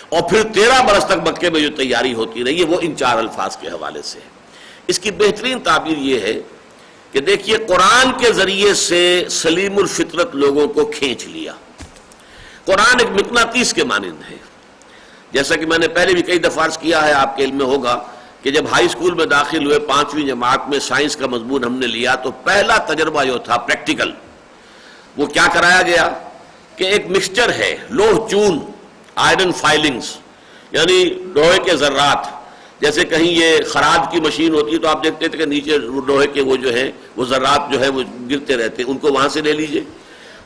[SPEAKER 2] اور پھر 13 برس تک مکے میں جو تیاری ہوتی رہی ہے وہ ان 4 الفاظ کے حوالے سے ہے۔ اس کی بہترین تعبیر یہ ہے کہ دیکھیے قرآن کے ذریعے سے سلیم الفطرت لوگوں کو کھینچ لیا۔ قرآن ایک مقناطیس کے مانند ہے، جیسا کہ میں نے پہلے بھی کئی دفعہ عرض کیا ہے، آپ کے علم میں ہوگا کہ جب ہائی اسکول میں داخل ہوئے 5ویں جماعت میں سائنس کا مضمون ہم نے لیا تو پہلا تجربہ جو تھا پریکٹیکل، وہ کیا کرایا گیا کہ ایک مکسچر ہے لوہ چون آئرن فائلنگز، یعنی لوہے کے ذرات، جیسے کہیں یہ خراج کی مشین ہوتی ہے تو آپ دیکھتے تھے کہ نیچے لوہے کے وہ جو ہے وہ ذرات جو ہے وہ گرتے رہتے، ان کو وہاں سے لے لیجئے،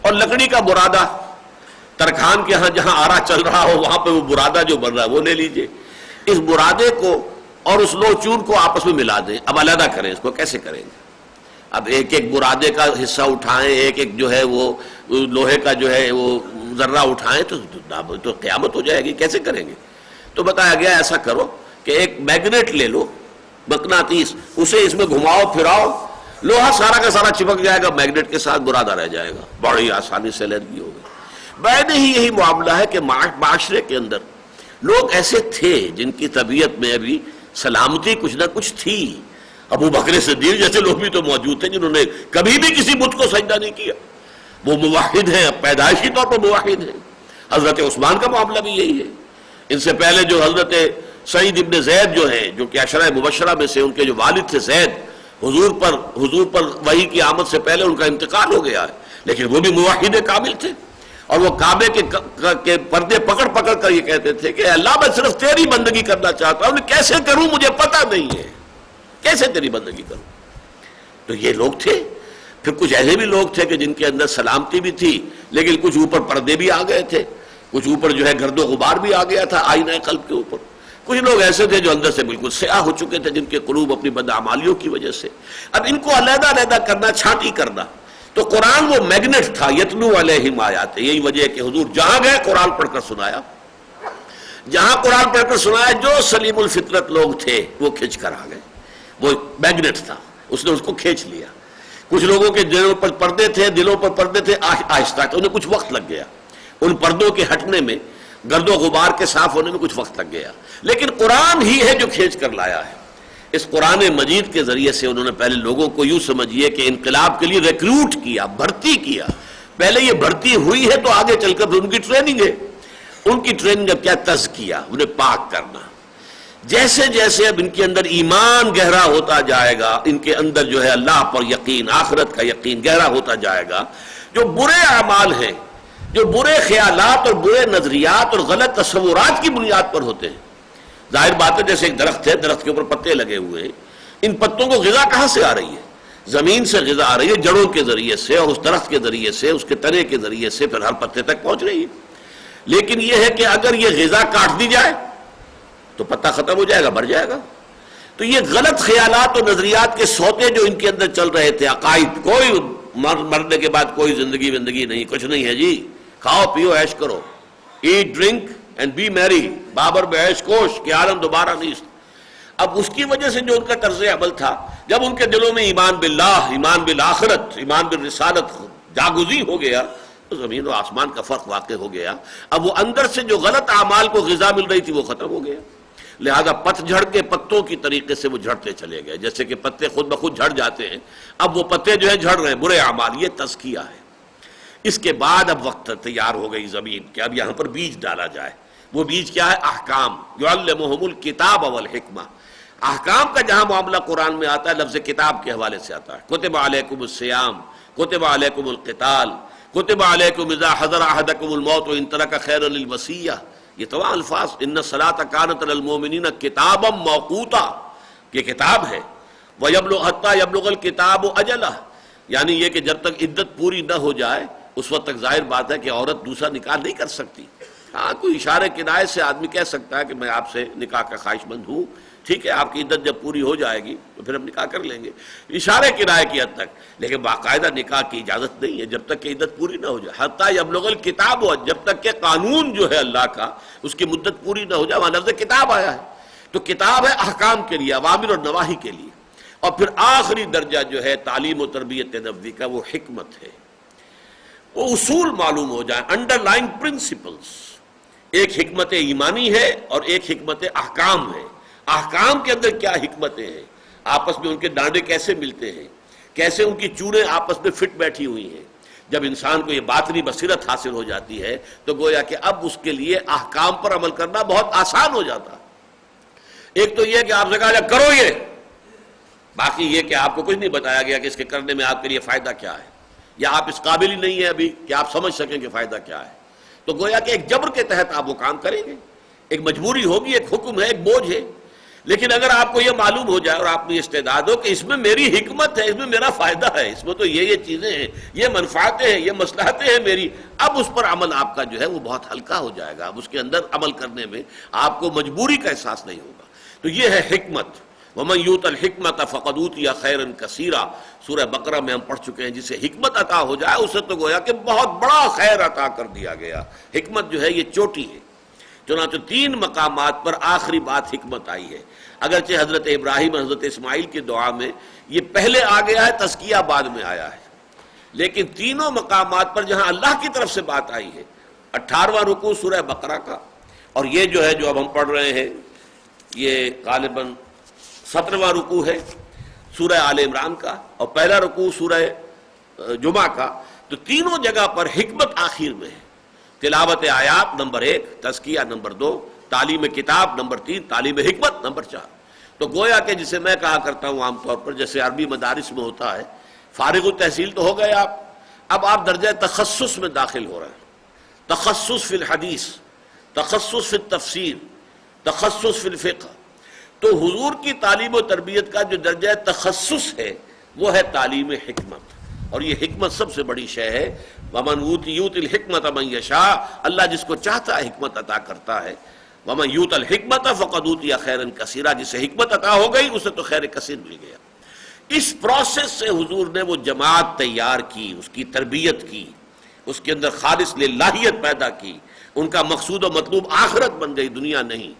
[SPEAKER 2] اور لکڑی کا برادہ، ترکھان کے ہاں جہاں آرا چل رہا ہو وہاں پہ وہ برادہ جو بن رہا ہے وہ لے لیجئے، اس برادے کو اور اس لوہ چون کو آپس میں ملا دیں، اب علیحدہ کریں، اس کو کیسے کریں گے؟ اب ایک ایک برادے کا حصہ اٹھائیں، ایک ایک جو ہے وہ لوہے کا جو ہے وہ ذرہ اٹھائیں تو قیامت ہو جائے گی، کیسے کریں گے؟ تو بتایا گیا ایسا کرو کہ ایک میگنیٹ لے لو، مقناطیس، اسے اس میں گھماؤ پھراؤ، لوہا سارا کا سارا چپک جائے گا، میگنیٹ کے ساتھ برادہ رہ جائے گا، بڑی آسانی سے الرجی ہوگی۔ بعد ہی یہی معاملہ ہے کہ معاشرے کے اندر لوگ ایسے تھے جن کی طبیعت میں ابھی سلامتی کچھ نہ کچھ تھی۔ ابو بکر صدیق جیسے لوگ بھی تو موجود تھے جنہوں نے کبھی بھی کسی بت کو سجدہ نہیں کیا، وہ موحد ہیں، پیدائشی طور پر موحد ہیں۔ حضرت عثمان کا معاملہ بھی یہی ہے۔ ان سے پہلے جو حضرت سعید ابن زید جو ہیں، جو کہ عشرہ مبشرہ میں سے ان کے جو والد تھے زید، حضور پر وحی کی آمد سے پہلے ان کا انتقال ہو گیا ہے، لیکن وہ بھی موحد کامل تھے، اور وہ کعبے کے پردے پکڑ پکڑ کر یہ کہتے تھے کہ اللہ میں صرف تیری بندگی کرنا چاہتا ہوں، کیسے کروں مجھے پتہ نہیں ہے، کیسے تیری بندگی کروں۔ تو یہ لوگ تھے۔ پھر کچھ ایسے بھی لوگ تھے کہ جن کے اندر سلامتی بھی تھی، لیکن کچھ اوپر پردے بھی آ گئے تھے، کچھ اوپر جو ہے گرد و غبار بھی آ گیا تھا آئینہ قلب کے اوپر، کچھ لوگ ایسے تھے جو اندر سے بالکل سیاہ ہو چکے تھے، جن کے قلوب اپنی بدعمالیوں کی وجہ سے۔ اب ان کو علیحدہ علیحدہ کرنا، چھانٹی کرنا، تو قرآن وہ میگنیٹ تھا، یتلو علیہم آیات۔ یہی وجہ ہے کہ حضور جہاں گئے قرآن پڑھ کر سنایا، جہاں قرآن پڑھ کر سنایا جو سلیم الفطرت لوگ تھے وہ کھینچ کر آ گئے، وہ میگنیٹ تھا، اس نے اس کو کھینچ لیا۔ کچھ لوگوں کے دلوں پر پردے تھے، آہستہ انہیں کچھ وقت لگ گیا، ان پردوں کے ہٹنے میں، گرد و غبار کے صاف ہونے میں کچھ وقت لگ گیا، لیکن قرآن ہی ہے جو کھینچ کر لایا ہے۔ اس قرآن مجید کے ذریعے سے انہوں نے پہلے لوگوں کو یوں سمجھیے کہ انقلاب کے لیے ریکروٹ کیا، بھرتی کیا۔ پہلے یہ بھرتی ہوئی ہے تو آگے چل کر ان کی ٹریننگ ہے، ان کی ٹریننگ اب کیا؟ تزکیہ، انہیں پاک کرنا۔ جیسے جیسے اب ان کے اندر ایمان گہرا ہوتا جائے گا، ان کے اندر جو ہے اللہ پر یقین، آخرت کا یقین گہرا ہوتا جائے گا، جو برے اعمال ہیں، جو برے خیالات اور برے نظریات اور غلط تصورات کی بنیاد پر ہوتے ہیں۔ ظاہر بات ہے جیسے ایک درخت ہے، درخت کے اوپر پتے لگے ہوئے ہیں، ان پتوں کو غذا کہاں سے آ رہی ہے؟ زمین سے غذا آ رہی ہے، جڑوں کے ذریعے سے، اور اس درخت کے ذریعے سے، اس کے تنے کے ذریعے سے پھر ہر پتے تک پہنچ رہی ہے۔ لیکن یہ ہے کہ اگر یہ غذا کاٹ دی جائے تو پتا ختم ہو جائے گا، مر جائے گا۔ تو یہ غلط خیالات اور نظریات کے سوتے جو ان کے اندر چل رہے تھے، عقائد، کوئی مرنے کے بعد کوئی زندگی نہیں، کچھ نہیں ہے جی، کھاؤ پیو عیش کرو، ایٹ ڈرنک اینڈ بی میری، بابر بے عیش کوش کہ عالم دوبارہ نہیں۔ اب اس کی وجہ سے جو ان کا طرز عمل تھا، جب ان کے دلوں میں ایمان باللہ، ایمان بالآخرت، ایمان بالرسالت جاگزی ہو گیا تو زمین و آسمان کا فرق واقع ہو گیا۔ اب وہ اندر سے جو غلط اعمال کو غذا مل رہی تھی وہ ختم ہو گیا، لہذا پت جھڑ کے پتوں کی طریقے سے وہ جھڑتے چلے گئے، جیسے کہ پتے خود بخود جھڑ جاتے ہیں، اب وہ پتے جو ہیں جھڑ رہے ہیں، برے اعمال، یہ تزکیہ ہے۔ اس کے بعد اب وقت تیار ہو گئی زمین کہ اب یہاں پر بیج ڈالا جائے۔ وہ بیج کیا ہے؟ احکام، یعلمہم الکتاب والحکمہ۔ احکام کا جہاں معاملہ قرآن میں آتا ہے لفظ کتاب کے حوالے سے آتا ہے، کتب علیکم الصیام، کتب علیکم القتال، کتب علیکم اذا حضر احدکم الموت ان ترک خیرا للوصیہ، یہ تمام الفاظ، ان الصلاۃ کانت علی المؤمنین کتابا موقوتا، یہ کتاب ہے، ویبلغ حتی یبلغ الکتاب اجلہ، یعنی یہ کہ جب تک عدت پوری نہ ہو جائے اس وقت تک ظاہر بات ہے کہ عورت دوسرا نکاح نہیں کر سکتی۔ ہاں کوئی اشارے کنایے سے آدمی کہہ سکتا ہے کہ میں آپ سے نکاح کا خواہش مند ہوں، ٹھیک ہے آپ کی عدت جب پوری ہو جائے گی تو پھر ہم نکاح کر لیں گے، اشارے کنایے کی حد تک، لیکن باقاعدہ نکاح کی اجازت نہیں ہے جب تک کہ عدت پوری نہ ہو جائے، حتیٰ یبلغ الکتاب ہو، جب تک کہ قانون جو ہے اللہ کا اس کی مدت پوری نہ ہو جائے، وہاں لفظ کتاب آیا ہے، تو کتاب ہے احکام کے لیے، اوامر اور نواہی کے لیے۔ اور پھر آخری درجہ جو ہے تعلیم و تربیت نبوی کا، وہ حکمت ہے، وہ اصول معلوم ہو جائے، انڈر لائن پرنسپلز۔ ایک حکمت ایمانی ہے اور ایک حکمت احکام ہے۔ احکام کے اندر کیا حکمتیں ہیں، آپس میں ان کے ڈانڈے کیسے ملتے ہیں، کیسے ان کی چونیں آپس میں فٹ بیٹھی ہوئی ہیں۔ جب انسان کو یہ باطنی بصیرت حاصل ہو جاتی ہے تو گویا کہ اب اس کے لیے احکام پر عمل کرنا بہت آسان ہو جاتا۔ ایک تو یہ کہ آپ سے کہا جائے کرو یہ، باقی یہ کہ آپ کو کچھ نہیں بتایا گیا کہ اس کے کرنے میں آپ کے لیے فائدہ کیا ہے، یا آپ اس قابل ہی نہیں ہیں ابھی کہ آپ سمجھ سکیں کہ فائدہ کیا ہے، تو گویا کہ ایک جبر کے تحت آپ وہ کام کریں گے، ایک مجبوری ہوگی، ایک حکم ہے، ایک بوجھ ہے۔ لیکن اگر آپ کو یہ معلوم ہو جائے اور آپ میں استعداد ہو کہ اس میں میری حکمت ہے، اس میں میرا فائدہ ہے، اس میں تو یہ چیزیں ہیں، یہ منفعتیں ہیں، یہ مصلحتیں ہیں میری، اب اس پر عمل آپ کا جو ہے وہ بہت ہلکا ہو جائے گا، اب اس کے اندر عمل کرنے میں آپ کو مجبوری کا احساس نہیں ہوگا۔ تو یہ ہے حکمت۔ وَمَن يُؤْتَ الْحِكْمَةَ فَقَدْ أُوتِيَ خَيْرًا كَثِيرًا، سورہ بقرہ میں ہم پڑھ چکے ہیں، جسے حکمت عطا ہو جائے اسے تو گویا کہ بہت بڑا خیر عطا کر دیا گیا۔ حکمت جو ہے یہ چوٹی ہے، چنانچہ 3 مقامات پر آخری بات حکمت آئی ہے. اگرچہ حضرت ابراہیم اور حضرت اسماعیل کی دعا میں یہ پہلے آ گیا ہے، تزکیہ بعد میں آیا ہے، لیکن تینوں مقامات پر جہاں اللہ کی طرف سے بات آئی ہے، 18واں رکوع سورہ بقرہ کا، اور یہ جو ہے جو اب ہم پڑھ رہے ہیں یہ غالباً 17واں رکوع ہے سورہ آل عمران کا، اور پہلا رکوع سورہ جمعہ کا، تو تینوں جگہ پر حکمت آخر میں ہے. تلاوت آیات نمبر 1، تزکیہ نمبر 2، تعلیم کتاب نمبر 3، تعلیم حکمت نمبر 4. تو گویا کہ جسے میں کہا کرتا ہوں عام طور پر، جیسے عربی مدارس میں ہوتا ہے، فارغ التحصیل تو ہو گئے آپ، اب آپ درجہ تخصص میں داخل ہو رہے ہیں. تخصص فی الحدیث، تخصص فی التفسیر، تخصص فی الفقہ. تو حضور کی تعلیم و تربیت کا جو درجہ تخصص ہے وہ ہے تعلیم حکمت، اور یہ حکمت سب سے بڑی شے ہے. وَمَنْ يُؤْتِ الْحِكْمَةَ مَنْ يَشَاءُ، اللہ جس کو چاہتا ہے حکمت عطا کرتا ہے. وَمَنْ يُؤْتَ الْحِكْمَةَ فَقَدْ أُوتِيَ خَيْرًا كَثِيرًا، جسے حکمت عطا ہو گئی اسے تو خیر کثیر مل گیا. اس پروسیس سے حضور نے وہ جماعت تیار کی، اس کی تربیت کی، اس کے اندر خالص للہیت پیدا کی، ان کا مقصود و مطلوب آخرت بن گئی، دنیا نہیں.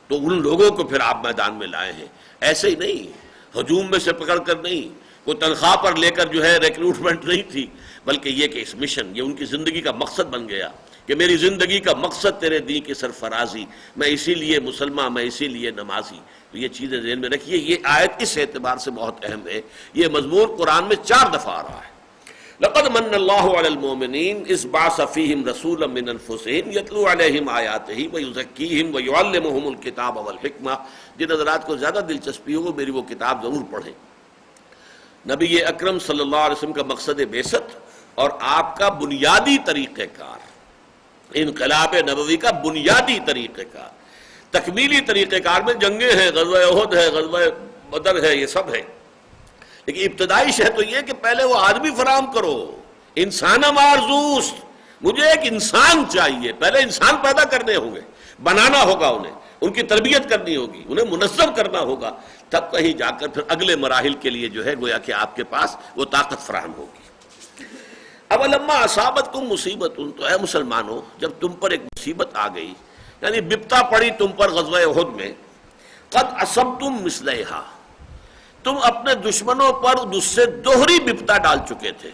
[SPEAKER 2] تو ان لوگوں کو پھر آپ میدان میں لائے ہیں، ایسے ہی نہیں ہجوم میں سے پکڑ کر نہیں، کوئی تنخواہ پر لے کر جو ہے ریکروٹمنٹ نہیں تھی، بلکہ یہ کہ اس مشن، یہ ان کی زندگی کا مقصد بن گیا کہ میری زندگی کا مقصد تیرے دین کی سرفرازی، میں اسی لیے مسلمان، میں اسی لیے نمازی. تو یہ چیزیں ذہن میں رکھیے، یہ آیت اس اعتبار سے بہت اہم ہے. یہ مضمون قرآن میں 4 دفعہ آ رہا ہے. لقد من اللہ علی المؤمنین اذ بعث فیہم رسولا من انفسہم یتلو علیہم آیاتہ ویزکیہم ویعلمہم الکتاب والحکمہ. جن حضرات کو زیادہ دلچسپی ہو وہ میری وہ کتاب ضرور پڑھیں. نبی اکرم صلی اللہ علیہ وسلم کا مقصد بعثت اور آپ کا بنیادی طریقہ کار، انقلاب نبوی کا بنیادی طریقہ کار، تکمیلی طریقہ کار میں جنگیں ہیں، غزوہ احد ہے، غزوہ بدر ہے، یہ سب ہے، لیکن ابتدائی شے تو یہ کہ پہلے وہ آدمی فراہم کرو. انسان مارزوس، مجھے ایک انسان چاہیے، پہلے انسان پیدا کرنے ہوں گے، بنانا ہوگا انہیں، ان کی تربیت کرنی ہوگی، انہیں منظم کرنا ہوگا، تب کہیں جا کر پھر اگلے مراحل کے لیے جو ہے گویا کہ آپ کے پاس وہ طاقت فراہم ہوگی. اولما اصابتکم مصیبت، تو اے مسلمانوں جب تم پر ایک مصیبت آ گئی، یعنی بپتا پڑی تم پر غزوہ احد میں، قد اصبتم مثلیہا، تم اپنے دشمنوں پر اس سے دوہری بپتا ڈال چکے تھے.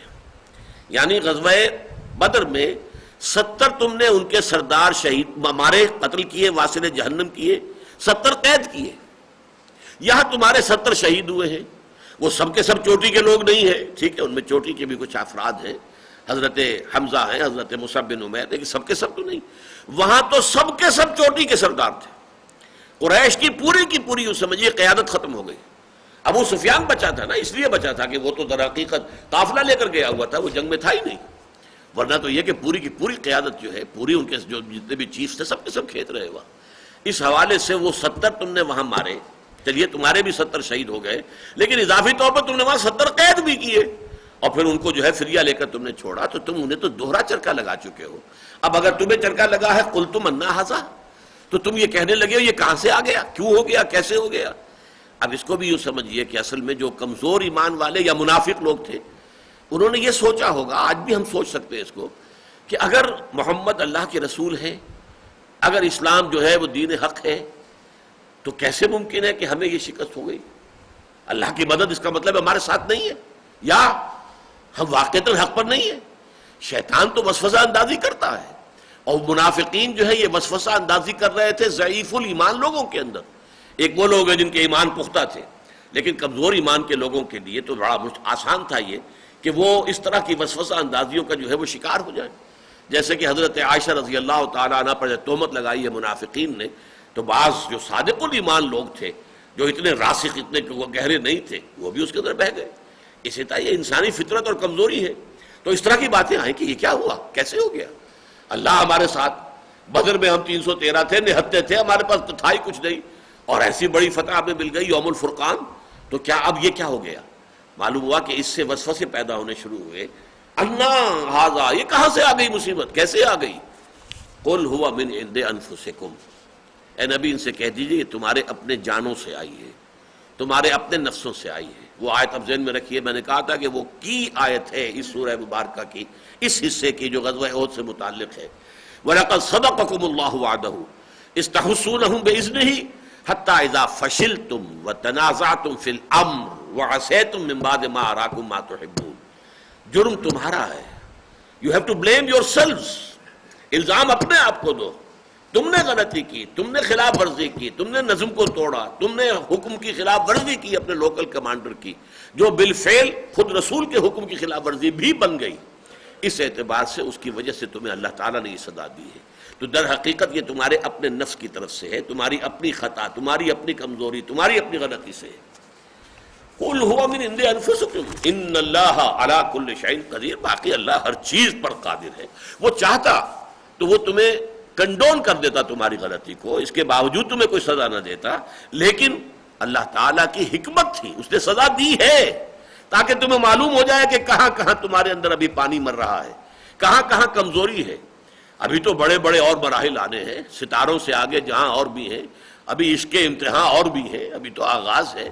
[SPEAKER 2] یعنی غزوہ بدر میں 70 تم نے ان کے سردار شہید مارے، قتل کیے، واصل جہنم کیے، 70 قید کیے. یہاں تمہارے 70 شہید ہوئے ہیں. وہ سب کے سب چوٹی کے لوگ نہیں ہیں، ٹھیک ہے، ان میں چوٹی کے بھی کچھ افراد ہیں، حضرت حمزہ ہیں، حضرت مصعب بن عمیر، لیکن سب کے سب تو نہیں. وہاں تو سب کے سب چوٹی کے سردار تھے. قریش کی پوری اس سمجھیے قیادت ختم ہو گئی. ابو سفیان بچا تھا نا، اس لیے بچا تھا کہ وہ تو در حقیقت قافلہ لے کر گیا ہوا تھا، وہ جنگ میں تھا ہی نہیں. ورنہ تو یہ کہ پوری کی پوری قیادت جو ہے، پوری ان کے جو جتنے بھی چیف تھے سب کے سب کھیت رہے وہاں. اس حوالے سے وہ 70 تم نے وہاں مارے، چلیے تمہارے بھی 70 شہید ہو گئے، لیکن اضافی طور پر تم نے وہاں 70 قید بھی کیے، اور پھر ان کو جو ہے فریہ لے کر تم نے چھوڑا. تو تم انہیں تو دوہرا چرکا لگا چکے ہو. اب اگر تمہیں چرکا لگا ہے قلتم انا ھذا، تو تم یہ کہنے لگے ہو یہ کہاں سے آ گیا، کیوں ہو گیا، کیسے ہو گیا. اب اس کو بھی یوں سمجھیے کہ اصل میں جو کمزور ایمان والے یا منافق لوگ تھے، انہوں نے یہ سوچا ہوگا، آج بھی ہم سوچ سکتے ہیں اس کو، کہ اگر محمد اللہ کے رسول ہیں، اگر اسلام جو ہے وہ دین حق ہے، تو کیسے ممکن ہے کہ ہمیں یہ شکست ہو گئی. اللہ کی مدد اس کا مطلب ہمارے ساتھ نہیں ہے، یا ہم واقعتاً حق پر نہیں ہیں. شیطان تو وسوسہ اندازی کرتا ہے، اور منافقین جو ہے یہ وسوسہ اندازی کر رہے تھے ضعیف الایمان لوگوں کے اندر. ایک وہ لوگ ہیں جن کے ایمان پختہ تھے، لیکن کمزور ایمان کے لوگوں کے لیے تو بڑا آسان تھا یہ کہ وہ اس طرح کی وسوسہ اندازیوں کا جو ہے وہ شکار ہو جائیں. جیسے کہ حضرت عائشہ رضی اللہ تعالیٰ عنہ پر تہمت لگائی ہے منافقین نے، تو بعض جو صادق الایمان لوگ تھے، جو اتنے راسخ، اتنے گہرے نہیں تھے، وہ بھی اس کے اندر بہہ گئے. اسی طرح یہ انسانی فطرت اور کمزوری ہے. تو اس طرح کی باتیں آئیں کہ یہ کیا ہوا، کیسے ہو گیا. اللہ ہمارے ساتھ، بدر میں ہم 313 تھے، نہتے تھے، ہمارے پاس تو تھا ہی کچھ نہیں، اور ایسی بڑی فتح ہمیں مل گئی یوم الفرقان. تو کیا اب یہ کیا ہو گیا. معلوم ہوا کہ اس سے وسوسے پیدا ہونے شروع ہوئے. انا ھذا، یہ کہاں سے آ گئی مصیبت، کیسے آ گئی. قل ھو من عند انفسکم، اے نبی ان سے کہہ دیجئے یہ تمہارے اپنے جانوں سے آئی ہے، تمہارے اپنے نفسوں سے آئی ہے. وہ آیت اب ذہن میں رکھیے، میں نے کہا تھا کہ وہ کی آیت ہے اس سورہ مبارکہ کی، اس حصے کی جو غزوہ احد سے متعلق ہے. وَلَقَدْ صَدَقَكُمُ اللَّهُ وَعْدَهُ، استحسونہم بإذنہ حتی اذا فشلتم وتنازعتم فی الامر وعصیتم من بعد ما اراکم ما تحبون. جرم تمہارا ہے. You have to blame yourselves. الزام اپنے آپ کو دو. تم نے غلطی کی، تم نے خلاف ورزی کی، تم نے نظم کو توڑا، تم نے حکم کی خلاف ورزی کی اپنے لوکل کمانڈر کی، جو بالفعل خود رسول کے حکم کی خلاف ورزی بھی بن گئی. اس اعتبار سے اس کی وجہ سے تمہیں اللہ تعالیٰ نے یہ سزا دی ہے. تو در حقیقت یہ تمہارے اپنے نفس کی طرف سے ہے، تمہاری اپنی خطا، تمہاری اپنی کمزوری، تمہاری اپنی غلطی سے ہے. قل هو من عند انفسکم ان اللہ علی کل شیء قدیر. باقی اللہ ہر چیز پر قادر ہے. وہ چاہتا تو وہ تمہیں کنڈون کر دیتا تمہاری غلطی کو، اس کے باوجود تمہیں کوئی سزا نہ دیتا، لیکن اللہ تعالیٰ کی حکمت تھی، اس نے سزا دی ہے تاکہ تمہیں معلوم ہو جائے کہ کہاں کہاں تمہارے اندر ابھی پانی مر رہا ہے، کہاں کہاں کمزوری ہے. ابھی تو بڑے بڑے اور مراحل آنے ہیں، ستاروں سے آگے جہاں اور بھی ہیں، ابھی عشق کے امتحان اور بھی ہیں، ابھی تو آغاز ہے.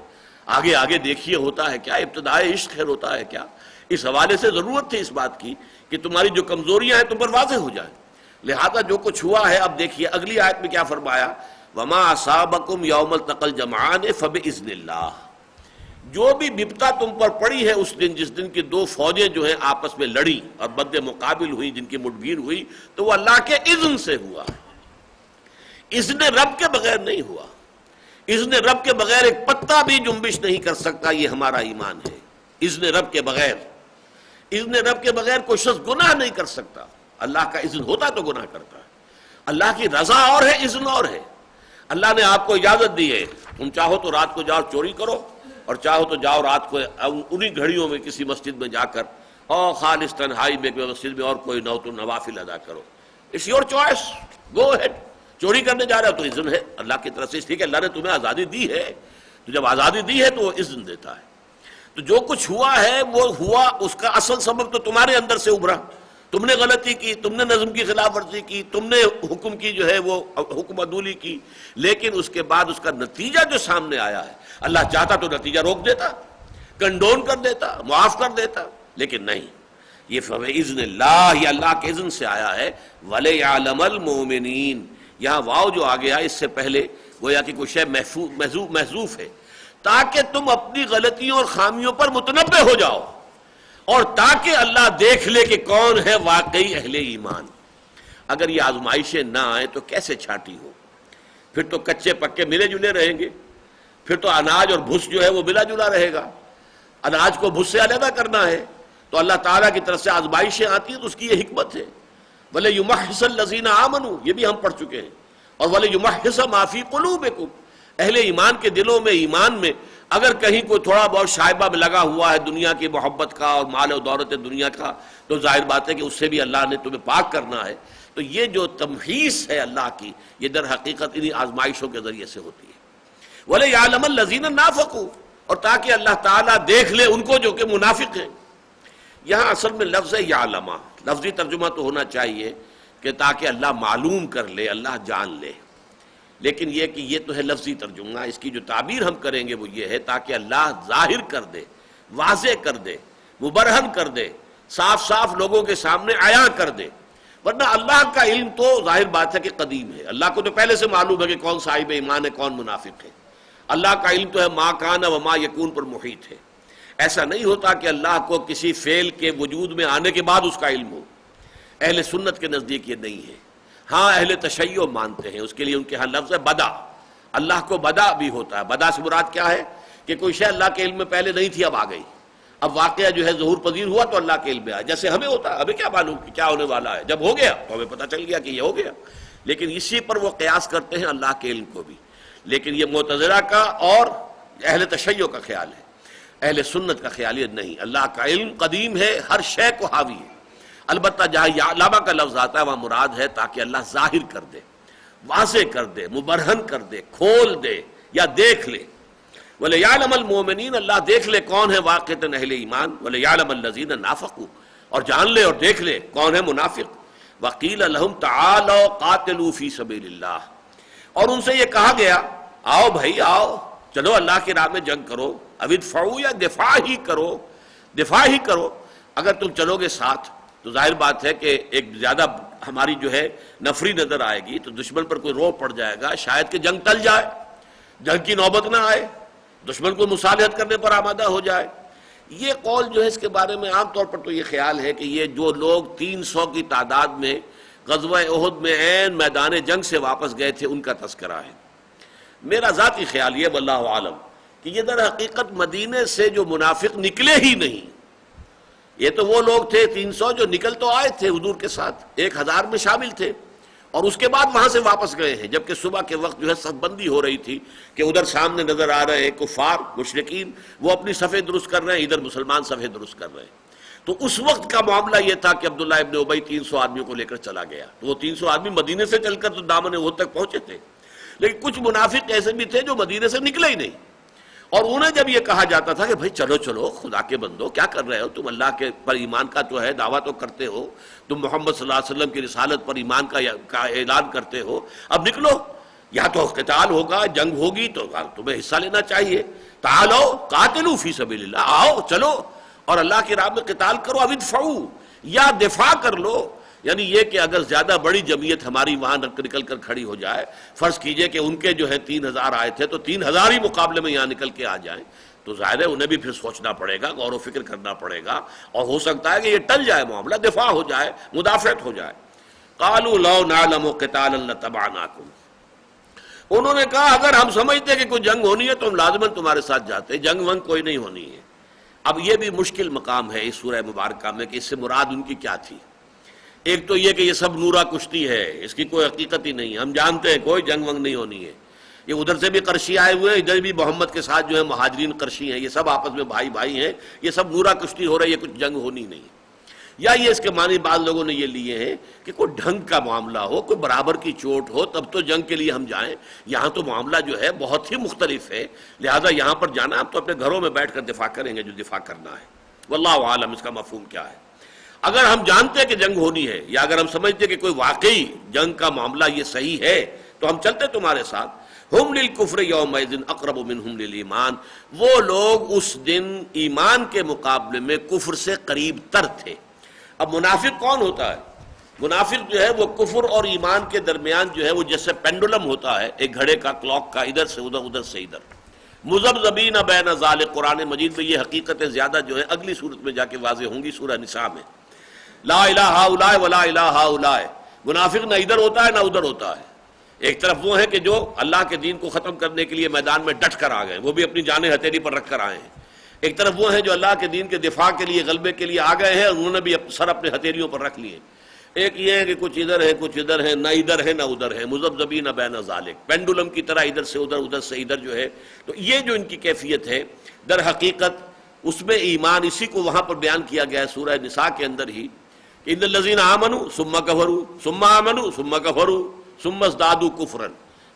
[SPEAKER 2] آگے آگے دیکھیے ہوتا ہے کیا، ابتدائے عشق خیر ہوتا ہے کیا. اس حوالے سے ضرورت تھی اس بات کی کہ تمہاری جو کمزوریاں ہیں تم پر واضح ہو جائیں. لہذا جو کچھ ہوا ہے اب دیکھیے اگلی آیت میں کیا فرمایا، وما اصابکم یوم التقى الجمعان فباذن اللہ. جو بھی بپتا تم پر پڑی ہے اس دن، جس دن کی دو فوجیں جو ہیں آپس میں لڑی اور بد مقابل ہوئی، جن کی مٹبھیر ہوئی، تو وہ اللہ کے اذن سے ہوا. اذن رب کے بغیر نہیں ہوا. اذن رب کے بغیر ایک پتا بھی جنبش نہیں کر سکتا. یہ ہمارا ایمان ہے. اذن رب کے بغیر، اذن رب کے بغیر کوئی شخص گناہ نہیں کر سکتا. اللہ کا اذن ہوتا تو گناہ کرتا ہے. اللہ کی رضا اور ہے، اذن اور ہے. اللہ نے آپ کو اجازت دی ہے، تم چاہو تو رات کو جاؤ چوری کرو، اور چاہو تو جاؤ رات کو انہی گھڑیوں میں کسی مسجد میں جا کر اور خالص تنہائی میں مسجد میں اور کوئی نہ ہو تو نوافل ادا کرو. It's your choice, go ahead. چوری کرنے جا رہے ہو تو اذن ہے اللہ کی طرف سے، اس لیے کہ اللہ نے تمہیں آزادی دی ہے. تو جب آزادی دی ہے تو وہ اذن دیتا ہے. تو جو کچھ ہوا ہے وہ ہوا، اس کا اصل سبب تو تمہارے اندر سے ابھرا. تم نے غلطی کی، تم نے نظم کی خلاف ورزی کی، تم نے حکم کی جو ہے وہ حکم عدولی کی، لیکن اس کے بعد اس کا نتیجہ جو سامنے آیا ہے، اللہ چاہتا تو نتیجہ روک دیتا، کنڈون کر دیتا، معاف کر دیتا، لیکن نہیں. یہ فباذن اللہ، یہ اللہ کے اذن سے آیا ہے. وَلِيَعْلَمَ الْمُؤْمِنِينَ، یہاں واو جو آ گیا اس سے پہلے گویا کہ کوئی شے محذوف ہے، تاکہ تم اپنی غلطیوں اور خامیوں پر متنبہ ہو جاؤ، اور تاکہ اللہ دیکھ لے کہ کون ہے واقعی اہل ایمان. اگر یہ آزمائشیں نہ آئیں تو کیسے چھانٹی ہو؟ پھر تو کچے پکے ملے جلے رہیں گے. پھر تو اناج اور بھس جو ہے وہ ملا جلا رہے گا. اناج کو بھس سے علیحدہ کرنا ہے تو اللہ تعالیٰ کی طرف سے آزمائشیں آتی ہیں تو اس کی یہ حکمت ہے. وَلِيُمَحِّصَ الَّذِينَ آمَنُوا، یہ بھی ہم پڑھ چکے ہیں. اور وَلِيُمَحِّصَ مَا فِي قُلُوبِكُمْ، اہل ایمان کے دلوں میں، ایمان میں اگر کہیں کوئی تھوڑا بہت شائبہ میں لگا ہوا ہے دنیا کی محبت کا اور مال و دولت دنیا کا، تو ظاہر بات ہے کہ اس سے بھی اللہ نے تمہیں پاک کرنا ہے. تو یہ جو تمحیص ہے اللہ کی، یہ در حقیقت انہی آزمائشوں کے ذریعے سے ہوتی ہے. وَلِيَعْلَمَ الَّذِينَ نَافَقُوا، اور تاکہ اللہ تعالیٰ دیکھ لے ان کو جو کہ منافق ہیں. یہاں اصل میں لفظ ہے یعلمہ، لفظی ترجمہ تو ہونا چاہیے کہ تاکہ اللہ معلوم کر لے، اللہ جان لے، لیکن یہ کہ یہ تو ہے لفظی ترجمہ. اس کی جو تعبیر ہم کریں گے وہ یہ ہے تاکہ اللہ ظاہر کر دے، واضح کر دے، مبرہن کر دے، صاف صاف لوگوں کے سامنے عیاں کر دے. ورنہ اللہ کا علم تو ظاہر بات ہے کہ قدیم ہے. اللہ کو تو پہلے سے معلوم ہے کہ کون صاحب ایمان ہے، کون منافق ہے. اللہ کا علم تو ہے ما کان و ما یکون پر محیط ہے. ایسا نہیں ہوتا کہ اللہ کو کسی فعل کے وجود میں آنے کے بعد اس کا علم ہو. اہل سنت کے نزدیک یہ نہیں ہے. ہاں اہل تشیع مانتے ہیں، اس کے لیے ان کے ہاں لفظ ہے بدا. اللہ کو بدا بھی ہوتا ہے. بدا سے مراد کیا ہے کہ کوئی شے اللہ کے علم میں پہلے نہیں تھی، اب آ گئی. اب واقعہ جو ہے ظہور پذیر ہوا تو اللہ کے علم میں آیا. جیسے ہمیں ہوتا ہے، ہمیں کیا معلوم کہ کیا ہونے والا ہے، جب ہو گیا تو ہمیں پتہ چل گیا کہ یہ ہو گیا. لیکن اسی پر وہ قیاس کرتے ہیں اللہ کے علم کو بھی. لیکن یہ معتزلہ کا اور اہل تشیع کا خیال ہے. اہل سنت کا خیال یہ نہیں. اللہ کا علم قدیم ہے، ہر شے کو حاوی ہے. البتہ جہاں یعلم کا لفظ آتا ہے وہاں مراد ہے تاکہ اللہ ظاہر کر دے، واضح کر دے، مبرہن کر دے، کھول دے یا دیکھ لے. وَلِيَعْلَمَ الْمُؤْمِنِينَ، اللہ دیکھ لے کون ہے واقعتاً اہل ایمان. وَلِيَعْلَمَ الَّذِينَ نَافَقُوا، اور جان لے اور دیکھ لے کون ہے منافق. وَقِيلَ لَهُمْ تَعَالَوْا قَاتِلُوا فِي سَبِيلِ اللَّهِ، اور ان سے یہ کہا گیا آؤ بھائی آؤ، چلو اللہ کی راہ میں جنگ کرو. اب ادفعوا، یا دفاع ہی کرو، دفاع ہی کرو. اگر تم چلو گے ساتھ تو ظاہر بات ہے کہ ایک زیادہ ہماری جو ہے نفری نظر آئے گی تو دشمن پر کوئی رو پڑ جائے گا، شاید کہ جنگ ٹل جائے، جنگ کی نوبت نہ آئے، دشمن کو مصالحت کرنے پر آمادہ ہو جائے۔ یہ قول جو ہے اس کے بارے میں عام طور پر تو یہ خیال ہے کہ یہ جو لوگ 300 کی تعداد میں غزوہ احد میں عین میدان جنگ سے واپس گئے تھے ان کا تذکرہ ہے۔ میرا ذاتی خیال یہ واللہ عالم کہ یہ در حقیقت مدینے سے جو منافق نکلے ہی نہیں، یہ تو وہ لوگ تھے 300 جو نکل تو آئے تھے حضور کے ساتھ، 1000 میں شامل تھے، اور اس کے بعد وہاں سے واپس گئے ہیں، جبکہ صبح کے وقت جو ہے صف بندی ہو رہی تھی کہ ادھر سامنے نظر آ رہے ہیں کفار مشرکین، وہ اپنی صفیں درست کر رہے ہیں، ادھر مسلمان صفیں درست کر رہے ہیں۔ تو اس وقت کا معاملہ یہ تھا کہ عبداللہ ابن ابی 300 آدمیوں کو لے کر چلا گیا، تو وہ 300 آدمی مدینے سے چل کر تو دامن احد تک پہنچے تھے، لیکن کچھ منافق ایسے بھی تھے جو مدینے سے نکلے ہی نہیں، اور انہیں جب یہ کہا جاتا تھا کہ بھائی چلو چلو خدا کے بندو کیا کر رہے ہو تم، اللہ کے پر ایمان کا تو ہے دعویٰ تو کرتے ہو، تم محمد صلی اللہ علیہ وسلم کی رسالت پر ایمان کا اعلان کرتے ہو، اب نکلو، یا تو قتال ہوگا، جنگ ہوگی تو تمہیں حصہ لینا چاہیے، تعالو قاتلوا فی سبیل اللہ، آؤ چلو اور اللہ کی راہ میں قتال کرو، اب ادفعوا، یا دفاع کر لو۔ یعنی یہ کہ اگر زیادہ بڑی جمعیت ہماری وہاں نکل کر کھڑی ہو جائے، فرض کیجئے کہ ان کے جو ہے 3000 آئے تھے تو 3000 ہی مقابلے میں یہاں نکل کے آ جائیں، تو ظاہر ہے انہیں بھی پھر سوچنا پڑے گا، غور و فکر کرنا پڑے گا، اور ہو سکتا ہے کہ یہ ٹل جائے معاملہ، دفاع ہو جائے، مدافعت ہو جائے۔ قالوا لو نعلم قتالا لتبعناکم، انہوں نے کہا اگر ہم سمجھتے کہ کوئی جنگ ہونی ہے تو ہم لازماً تمہارے ساتھ جاتے، جنگ ونگ کوئی نہیں ہونی ہے۔ اب یہ بھی مشکل مقام ہے اس سورہ مبارکہ میں کہ اس سے مراد ان کی کیا تھی۔ ایک تو یہ کہ یہ سب نورا کشتی ہے، اس کی کوئی حقیقت ہی نہیں، ہم جانتے ہیں کوئی جنگ ونگ نہیں ہونی ہے، یہ ادھر سے بھی قرشی آئے ہوئے ہیں، ادھر بھی محمد کے ساتھ جو ہے مہاجرین قرشی ہیں، یہ سب آپس میں بھائی بھائی ہیں، یہ سب نورا کشتی ہو رہی ہے، یہ کچھ جنگ ہونی نہیں۔ یا یہ اس کے معنی بعض لوگوں نے یہ لیے ہیں کہ کوئی ڈھنگ کا معاملہ ہو، کوئی برابر کی چوٹ ہو، تب تو جنگ کے لیے ہم جائیں، یہاں تو معاملہ جو ہے بہت ہی مختلف ہے، لہذا یہاں پر جانا ہم تو اپنے گھروں میں بیٹھ کر دفاع کریں گے جو دفاع کرنا ہے۔ واللہ عالم اس کا مفہوم کیا ہے۔ اگر ہم جانتے کہ جنگ ہونی ہے، یا اگر ہم سمجھتے کہ کوئی واقعی جنگ کا معاملہ یہ صحیح ہے تو ہم چلتے تمہارے ساتھ۔ ہم للکفر یومئذ اقرب منہم للایمان، وہ لوگ اس دن ایمان کے مقابلے میں کفر سے قریب تر تھے۔ اب منافق کون ہوتا ہے؟ منافق جو ہے وہ کفر اور ایمان کے درمیان جو ہے وہ جیسے پینڈولم ہوتا ہے ایک گھڑے کا، کلاک کا، ادھر سے ادھر ادھر سے ادھر، مذبذبین بین ذالک۔ قرآن مجید میں یہ حقیقتیں زیادہ جو ہیں اگلی صورت میں جا کے واضح ہوں گی، سورہ نساء میں۔ لا الہ ہؤلاء ولا الہ ہؤلاء، منافق نہ ادھر ہوتا ہے نہ ادھر ہوتا ہے۔ ایک طرف وہ ہیں کہ جو اللہ کے دین کو ختم کرنے کے لیے میدان میں ڈٹ کر آ گئے، وہ بھی اپنی جانیں ہتھیلی پر رکھ کر آئے ہیں۔ ایک طرف وہ ہیں جو اللہ کے دین کے دفاع کے لیے، غلبے کے لیے آ گئے ہیں، اور انہوں نے بھی سر اپنے ہتھیلیوں پر رکھ لیے۔ ایک یہ ہے کہ کچھ ادھر ہے کچھ ادھر ہے، نہ ادھر ہے نہ ادھر ہے، مذبذبین بین ذالک، پینڈولم کی طرح ادھر سے ادھر ادھر سے ادھر جو ہے۔ تو یہ جو ان کی کیفیت ہے در حقیقت اس میں ایمان، اسی کو وہاں پر بیان کیا گیا ہے سورہ نساء کے اندر ہی، ان الذین آمنوا ثم کفروا ثم آمنوا ثم کفروا ثم ازدادوا کفرا۔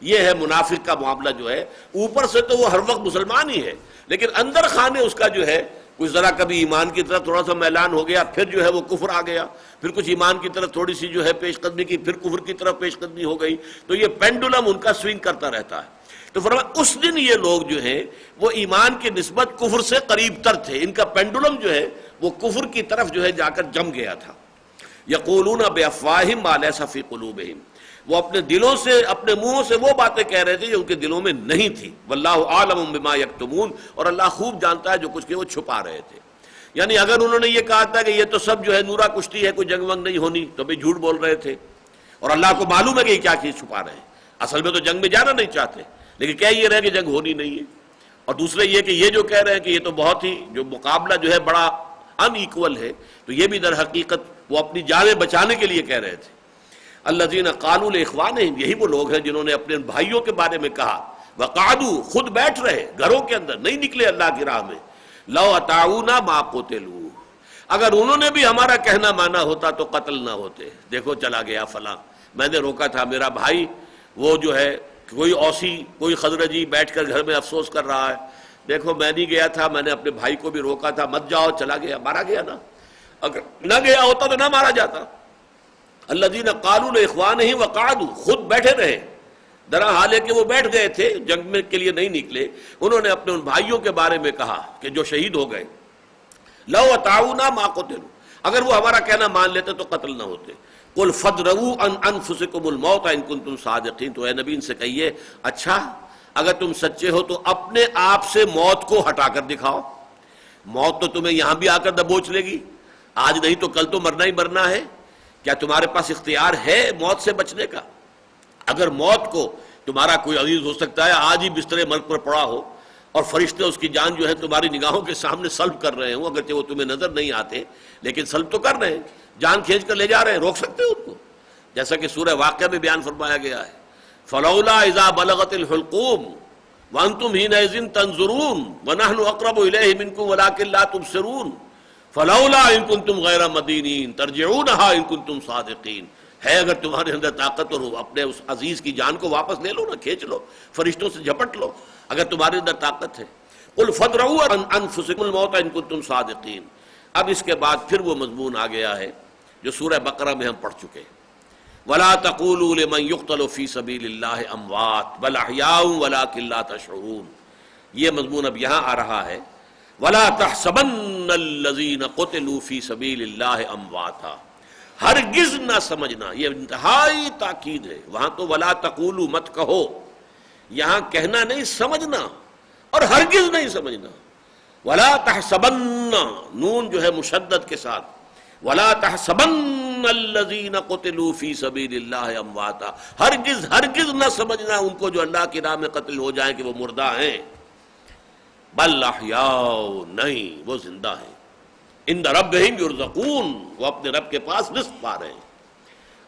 [SPEAKER 2] یہ ہے منافق کا معاملہ جو ہے، اوپر سے تو وہ ہر وقت مسلمان ہی ہے، لیکن اندر خانے اس کا جو ہے کچھ ذرا کبھی ایمان کی طرف تھوڑا سا میلان ہو گیا، پھر جو ہے وہ کفر آ گیا، پھر کچھ ایمان کی طرف تھوڑی سی جو ہے پیش قدمی کی، پھر کفر کی طرف پیش قدمی ہو گئی، تو یہ پینڈولم ان کا سوئنگ کرتا رہتا ہے۔ تو فرمایا اس دن یہ لوگ جو ہیں وہ ایمان کی نسبت کفر سے قریب تر تھے، ان کا پینڈولم جو ہے وہ کفر کی طرف جو ہے جا کر جم گیا تھا۔ یقولون بافواہہم ما لیس فی قلوبہم، وہ اپنے دلوں سے، اپنے منہوں سے وہ باتیں کہہ رہے تھے جو ان کے دلوں میں نہیں تھی۔ واللہ اعلم بما یکتمون، اور اللہ خوب جانتا ہے جو کچھ کہ وہ چھپا رہے تھے۔ یعنی اگر انہوں نے یہ کہا تھا کہ یہ تو سب جو ہے نورا کشتی ہے، کوئی جنگ ونگ نہیں ہونی، تو بھی جھوٹ بول رہے تھے، اور اللہ کو معلوم ہے کہ یہ کیا چیز چھپا رہے ہیں، اصل میں تو جنگ میں جانا نہیں چاہتے، لیکن کہہ یہ رہے کہ جنگ ہونی نہیں ہے۔ اور دوسرے یہ کہ یہ جو کہہ رہے ہیں کہ یہ تو بہت ہی جو مقابلہ جو ہے بڑا ان ایکول ہے، تو یہ بھی در حقیقت وہ اپنی جانیں بچانے کے لیے کہہ رہے تھے۔ الذین قالوا لاخوانہم، یہی وہ لوگ ہیں جنہوں نے اپنے بھائیوں کے بارے میں کہا، وقعدوا، خود بیٹھ رہے گھروں کے اندر، نہیں نکلے اللہ کی راہ میں، لو اطاعونا ما قتلوا، اگر انہوں نے بھی ہمارا کہنا مانا ہوتا تو قتل نہ ہوتے۔ دیکھو چلا گیا فلاں، میں نے روکا تھا، میرا بھائی وہ جو ہے کوئی اوسی کوئی خزرجی بیٹھ کر گھر میں افسوس کر رہا ہے، دیکھو میں نہیں گیا تھا، میں نے اپنے بھائی کو بھی روکا تھا، مت جاؤ، چلا گیا، مارا گیا نا، اگر نہ گیا ہوتا تو نہ مارا جاتا۔ الذین قالوا لاخوانہم وقعدوا، خود بیٹھے رہے، درا حال ہے کہ وہ بیٹھ گئے تھے، جنگ میں کے لیے نہیں نکلے، انہوں نے اپنے ان بھائیوں کے بارے میں کہا کہ جو شہید ہو گئے، لو اطاعونا ما قتلوا، اگر وہ ہمارا کہنا مان لیتے تو قتل نہ ہوتے۔ قل فادرؤوا عن انفسکم الموت ان کنتم صادقین، تو اے نبی ان سے کہیے اچھا اگر تم سچے ہو تو اپنے آپ سے موت کو ہٹا کر دکھاؤ. موت تو تمہیں یہاں بھی آ کر دبوچ لے گی، آج نہیں تو کل تو مرنا ہی مرنا ہے. کیا تمہارے پاس اختیار ہے موت سے بچنے کا؟ اگر موت کو تمہارا کوئی عزیز ہو سکتا ہے آج ہی بستر مرگ پر پڑا ہو اور فرشتے اس کی جان جو ہے تمہاری نگاہوں کے سامنے سلب کر رہے ہوں، اگرچہ وہ تمہیں نظر نہیں آتے لیکن سلب تو کر رہے ہیں، جان کھینچ کر لے جا رہے ہیں، روک سکتے ہو ان کو؟ جیسا کہ سورہ واقعہ میں بیان فرمایا گیا ہے فلولا اذا بلغت الحلقوم وانتم حينئذ تنظرون ونحن اقرب اليه منكم ولكن لا تبصرون فلولا ان كنتم غير مدينين ترجعونها ان كنتم صادقين. ہے اگر تمہارے اندر طاقت اور اپنے اس عزیز کی جان کو واپس لے لو نا، کھینچ لو، فرشتوں سے جھپٹ لو اگر تمہارے اندر طاقت ہے. قل فادرؤوا عن انفسکم الموت ان کنتم صادقین. اب اس کے بعد پھر وہ مضمون آ گیا ہے جو سورہ بقرہ میں ہم پڑھ چکے. ولا تقولوا لمن يقتل في سبيل الله اموات بل احياء ولكن لا تشعرون. یہ مضمون اب یہاں آ رہا ہے ولا تحسبن الذين قتلوا في سبيل الله امواتا. ہرگز نہ سمجھنا، یہ انتہائی تاکید ہے. وہاں تو ولا تقولوا مت کہو، یہاں کہنا نہیں سمجھنا، اور ہرگز نہیں سمجھنا. ولا تحسبن، نون جو ہے مشدد کے ساتھ، ولا تحسبن الذين قتلوا في سبيل الله امواتا. ہرگز ہرگز نہ سمجھنا ان کو جو اللہ کی راہ میں قتل ہو جائیں کہ وہ مردہ ہیں. بل احیاء، نہیں وہ زندہ ہیں. عند ربهم يرزقون، وہ اپنے رب کے پاس رزق پا رہے ہیں.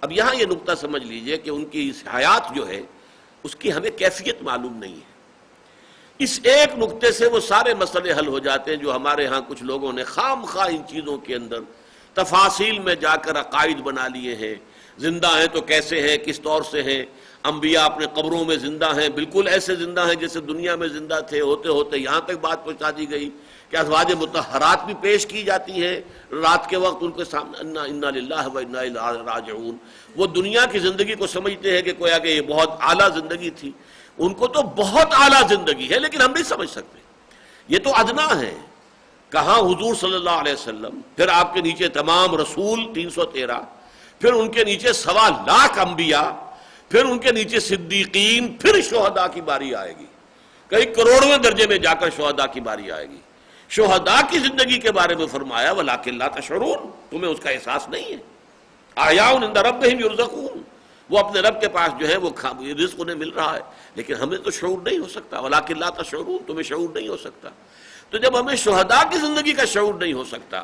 [SPEAKER 2] اب یہاں یہ نقطہ سمجھ لیجئے کہ ان کی اس حیات جو ہے اس کی ہمیں کیفیت معلوم نہیں ہے. اس ایک نقطے سے وہ سارے مسئلے حل ہو جاتے ہیں جو ہمارے ہاں کچھ لوگوں نے خام خواہ ان چیزوں کے اندر تفاصیل میں جا کر عقائد بنا لیے ہیں. زندہ ہیں تو کیسے ہیں، کس طور سے ہیں؟ انبیاء اپنے قبروں میں زندہ ہیں، بالکل ایسے زندہ ہیں جیسے دنیا میں زندہ تھے. ہوتے ہوتے یہاں تک بات پہنچا دی گئی کہ ازواج مطہرات بھی پیش کی جاتی ہیں رات کے وقت ان کے سامنے. انا للہ و انا الیہ راجعون. وہ دنیا کی زندگی کو سمجھتے ہیں کہ گویا کہ یہ بہت اعلیٰ زندگی تھی. ان کو تو بہت اعلیٰ زندگی ہے لیکن ہم نہیں سمجھ سکتے. یہ تو ادنا ہے. کہاں حضور صلی اللہ علیہ وسلم، پھر آپ کے نیچے تمام رسول 313، پھر ان کے نیچے 1.25 انبیاء، پھر ان کے نیچے صدیقین، پھر شہداء کی باری آئے گی. کئی کروڑویں درجے میں جا کر شہداء کی باری آئے گی. شہداء کی زندگی کے بارے میں فرمایا وَلَٰكِن لَا تَشْعُرُونَ، تمہیں اس کا احساس نہیں ہے. احیاء عند ربہم یرزقون، وہ اپنے رب کے پاس جو ہے وہ رزق انہیں مل رہا ہے لیکن ہمیں تو شعور نہیں ہو سکتا. وَلَٰكِن لَا تَشْعُرُونَ، تمہیں شعور نہیں ہو سکتا. تو جب ہمیں شہداء کی زندگی کا شعور نہیں ہو سکتا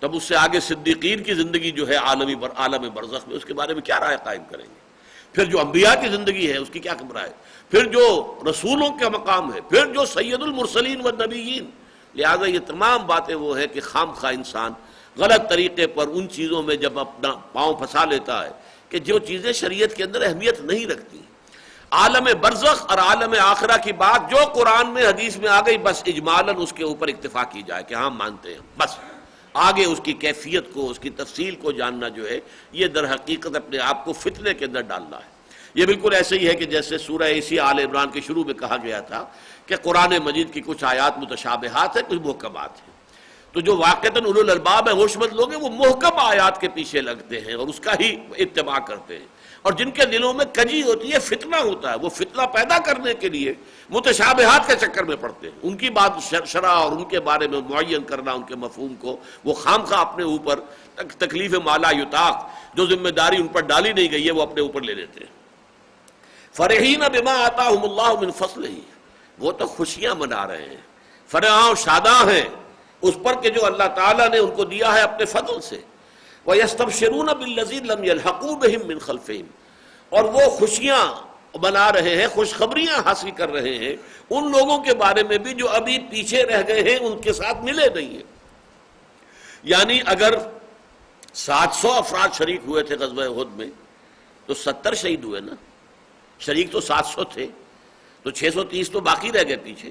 [SPEAKER 2] تب اس سے آگے صدیقین کی زندگی جو ہے عالم برزخ میں، اس کے بارے میں کیا رائے قائم کریں گے؟ پھر جو انبیاء کی زندگی ہے اس کی کیا رائے؟ پھر جو رسولوں کا مقام ہے، پھر جو سید المرسلین والنبیین. لہذا یہ تمام باتیں وہ ہے کہ خام خواہ انسان غلط طریقے پر ان چیزوں میں جب اپنا پاؤں پھنسا لیتا ہے کہ جو چیزیں شریعت کے اندر اہمیت نہیں رکھتی. عالم برزخ اور عالم آخرہ کی بات جو قرآن میں حدیث میں آ گئی بس اجمالاً اس کے اوپر اکتفا کی جائے کہ ہاں مانتے ہیں، بس آگے اس کی کیفیت کو، اس کی تفصیل کو جاننا جو ہے یہ در حقیقت اپنے آپ کو فتنے کے اندر ڈالنا ہے. یہ بالکل ایسے ہی ہے کہ جیسے سورہ اسی آل عمران کے شروع میں کہا گیا تھا کہ قرآن مجید کی کچھ آیات متشابہات ہیں، کچھ محکمات ہیں. تو جو واقعتاً اولو الالباب ہیں، ہوش مند لوگ ہیں، وہ محکم آیات کے پیچھے لگتے ہیں اور اس کا ہی اتباع کرتے ہیں. اور جن کے دلوں میں کجی ہوتی ہے، فتنہ ہوتا ہے، وہ فتنہ پیدا کرنے کے لیے متشابہات کے چکر میں پڑتے ہیں. ان کی بات شرع اور ان کے بارے میں معین کرنا ان کے مفہوم کو وہ خام خواہ اپنے اوپر تکلیف مالا یطاق، جو ذمہ داری ان پر ڈالی نہیں گئی ہے، وہ اپنے اوپر لے لیتے ہیں. فرحین بما آتاہم اللہ من فضلہ، وہ تو خوشیاں منا رہے ہیں، فرحاں شاداں ہیں اس پر کہ جو اللہ تعالیٰ نے ان کو دیا ہے اپنے فضل سے. وَيَسْتَبْشِرُونَ بِالَّذِينَ لَمْ يَلْحَقُوا بِهِم مِّن خَلْفِهِمْ، اور وہ خوشیاں بنا رہے ہیں، خوشخبریاں حاصل کر رہے ہیں ان لوگوں کے بارے میں بھی جو ابھی پیچھے رہ گئے ہیں، ان کے ساتھ ملے نہیں ہیں. یعنی اگر 700 افراد شریک ہوئے تھے غزوہ احد میں تو 70 شہید ہوئے نا. شریک تو 700 تھے تو 630 تو باقی رہ گئے پیچھے.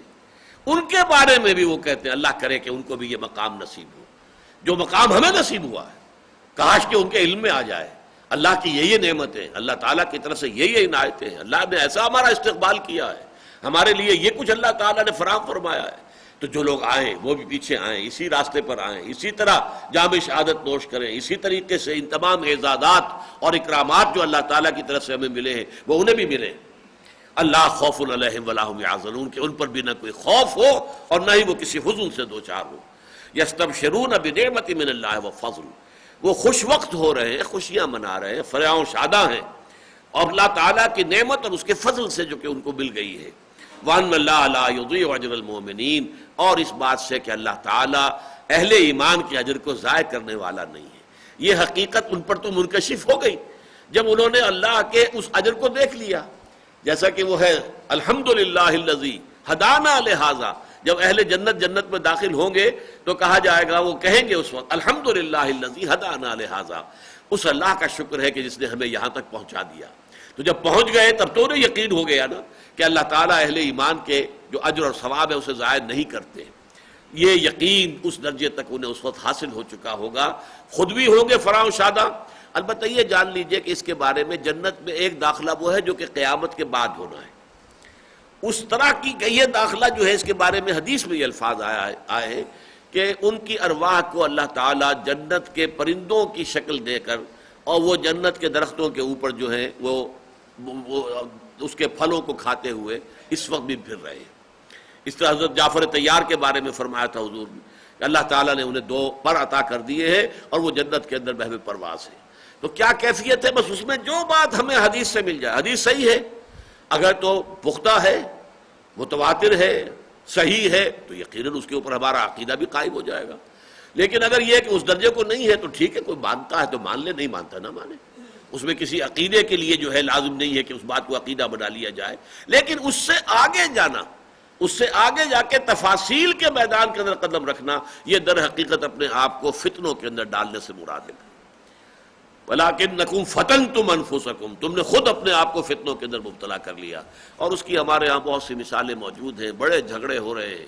[SPEAKER 2] ان کے بارے میں بھی وہ کہتے ہیں اللہ کرے کہ ان کو بھی یہ مقام نصیب ہو جو مقام ہمیں نصیب ہوا ہے. کاش کہ ان کے علم میں آ جائے اللہ کی یہ نعمتیں، اللہ تعالیٰ کی طرف سے یہ عنایتیں ہیں، اللہ نے ایسا ہمارا استقبال کیا ہے، ہمارے لیے یہ کچھ اللہ تعالیٰ نے فراہم فرمایا ہے. تو تو جو لوگ آئیں وہ بھی پیچھے آئیں، اسی راستے پر آئیں، اسی طرح جام شہادت نوش کریں، اسی طریقے سے ان تمام اعزازات اور اکرامات جو اللہ تعالیٰ کی طرف سے ہمیں ملے ہیں وہ انہیں بھی ملیں۔ اللہ خوف علیہم ولا ہم یحزنون، کہ ان پر بھی نہ کوئی خوف ہو اور نہ ہی وہ کسی حزن سے دوچار ہو۔ یستبشرون بنعمت من اللہ وفضل، وہ خوش وقت ہو رہے ہیں، خوشیاں منا رہے ہیں، فرح و شاداں ہیں اور اللہ تعالیٰ کی نعمت اور اس کے فضل سے جو کہ ان کو مل گئی ہے۔ وَأَنَّ اللَّهَ لَا يُضِيعُ أَجْرَ الْمُؤْمِنِينَ، اور اس بات سے کہ اللہ تعالیٰ اہل ایمان کے اجر کو ضائع کرنے والا نہیں ہے۔ یہ حقیقت ان پر تو منکشف ہو گئی جب انہوں نے اللہ کے اس اجر کو دیکھ لیا، جیسا کہ وہ ہے الحمدللہ الذی ہدانا لہذا۔ جب اہل جنت جنت میں داخل ہوں گے تو کہا جائے گا، وہ کہیں گے اس وقت الحمدللہ الذی ہدانا لہذا، اس اللہ کا شکر ہے کہ جس نے ہمیں یہاں تک پہنچا دیا۔ تو جب پہنچ گئے تب تو انہیں یقین ہو گیا نا کہ اللہ تعالیٰ اہل ایمان کے جو اجر اور ثواب ہے اسے ضائع نہیں کرتے۔ یہ یقین اس درجے تک انہیں اس وقت حاصل ہو چکا ہوگا، خود بھی ہوں گے فرح و شادہ۔ البتہ یہ جان لیجئے کہ اس کے بارے میں جنت میں ایک داخلہ وہ ہے جو کہ قیامت کے بعد ہونا ہے، اس طرح کی یہ داخلہ جو ہے اس کے بارے میں حدیث میں یہ الفاظ آئے ہیں کہ ان کی ارواح کو اللہ تعالیٰ جنت کے پرندوں کی شکل دے کر اور وہ جنت کے درختوں کے اوپر جو ہیں وہ اس کے پھلوں کو کھاتے ہوئے اس وقت بھی پھر رہے ہیں۔ اس طرح حضرت جعفر طیار کے بارے میں فرمایا تھا حضور نے کہ اللہ تعالیٰ نے انہیں 2 پر عطا کر دیے ہیں اور وہ جنت کے اندر بہو پرواز ہے۔ تو کیا کیفیت ہے؟ بس اس میں جو بات ہمیں حدیث سے مل جائے، حدیث صحیح ہے اگر تو پختہ ہے، متواتر ہے، صحیح ہے، تو یقیناً اس کے اوپر ہمارا عقیدہ بھی قائم ہو جائے گا۔ لیکن اگر یہ کہ اس درجے کو نہیں ہے تو ٹھیک ہے، کوئی مانتا ہے تو مان لے، نہیں مانتا نہ مانے، اس میں کسی عقیدے کے لیے جو ہے لازم نہیں ہے کہ اس بات کو عقیدہ بنا لیا جائے۔ لیکن اس سے آگے جانا، اس سے آگے جا کے تفاصیل کے میدان کے اندر قدم رکھنا، یہ در حقیقت اپنے آپ کو فتنوں کے اندر ڈالنے سے مراد ہے۔ وَلَٰكِنَّكُمْ فَتَنْتُمْ أَنفُسَكُمْ، تم نے خود اپنے آپ کو فتنوں کے اندر مبتلا کر لیا، اور اس کی ہمارے ہاں بہت سی مثالیں موجود ہیں۔ بڑے جھگڑے ہو رہے ہیں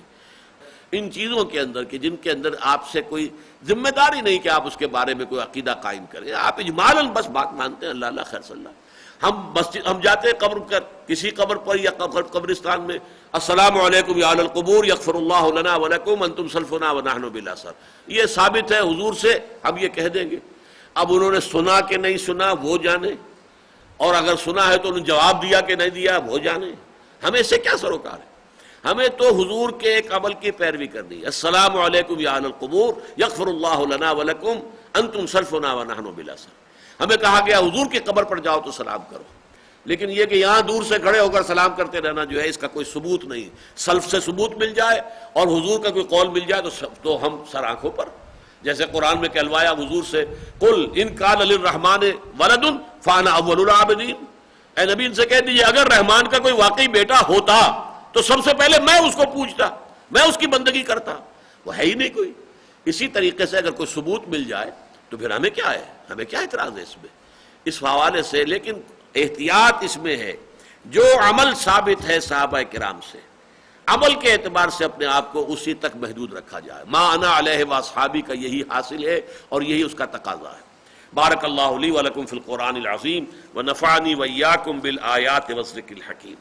[SPEAKER 2] ان چیزوں کے اندر کہ جن کے اندر آپ سے کوئی ذمہ داری نہیں کہ آپ اس کے بارے میں کوئی عقیدہ قائم کریں، آپ اجمالاً بس بات مانتے ہیں، اللہ اللہ خیر صلی اللہ۔ ہم جاتے ہیں قبر پر، کسی قبر پر یا قبرستان میں، السلام علیکم یا اہل القبور یغفر اللہ لنا ولکم انتم سلفنا ونحن بالاثر، یہ ثابت ہے حضور سے، ہم یہ کہہ دیں گے۔ اب انہوں نے سنا کہ نہیں سنا وہ جانے، اور اگر سنا ہے تو انہوں نے جواب دیا کہ نہیں دیا وہ جانے، ہمیں اس سے کیا سروکار ہے؟ ہمیں تو حضور کے ایک عمل کی پیروی کرنی ہے، السلام علیکم یا اہل القبور یغفر اللہ لنا ولکم انتم سلفنا ونحن بالاثر۔ ہمیں کہا گیا حضور کی قبر پر جاؤ تو سلام کرو، لیکن یہ کہ یہاں دور سے کھڑے ہو کر سلام کرتے رہنا جو ہے اس کا کوئی ثبوت نہیں۔ سلف سے ثبوت مل جائے اور حضور کا کوئی قول مل جائے تو ہم سر آنکھوں پر، جیسے قرآن میں کہلوایا حضور سے، قل ان کان للرحمن ولد فانا اول العابدین، اے نبی ان سے کہہ دیجیے اگر رحمان کا کوئی واقعی بیٹا ہوتا تو سب سے پہلے میں اس کو پوچھتا، میں اس کی بندگی کرتا، وہ ہے ہی نہیں کوئی۔ اسی طریقے سے اگر کوئی ثبوت مل جائے تو پھر ہمیں کیا ہے، ہمیں کیا اعتراض ہے اس میں، اس حوالے سے۔ لیکن احتیاط اس میں ہے، جو عمل ثابت ہے صحابہ کرام سے، عمل کے اعتبار سے اپنے آپ کو اسی تک محدود رکھا جائے۔ ما انا علیہ واصحابی کا یہی حاصل ہے اور یہی اس کا تقاضا ہے۔ بارک اللہ لی ولکم فی القرآن العظیم ونفعنی وإیاکم بالآیات والذکر الحکیم۔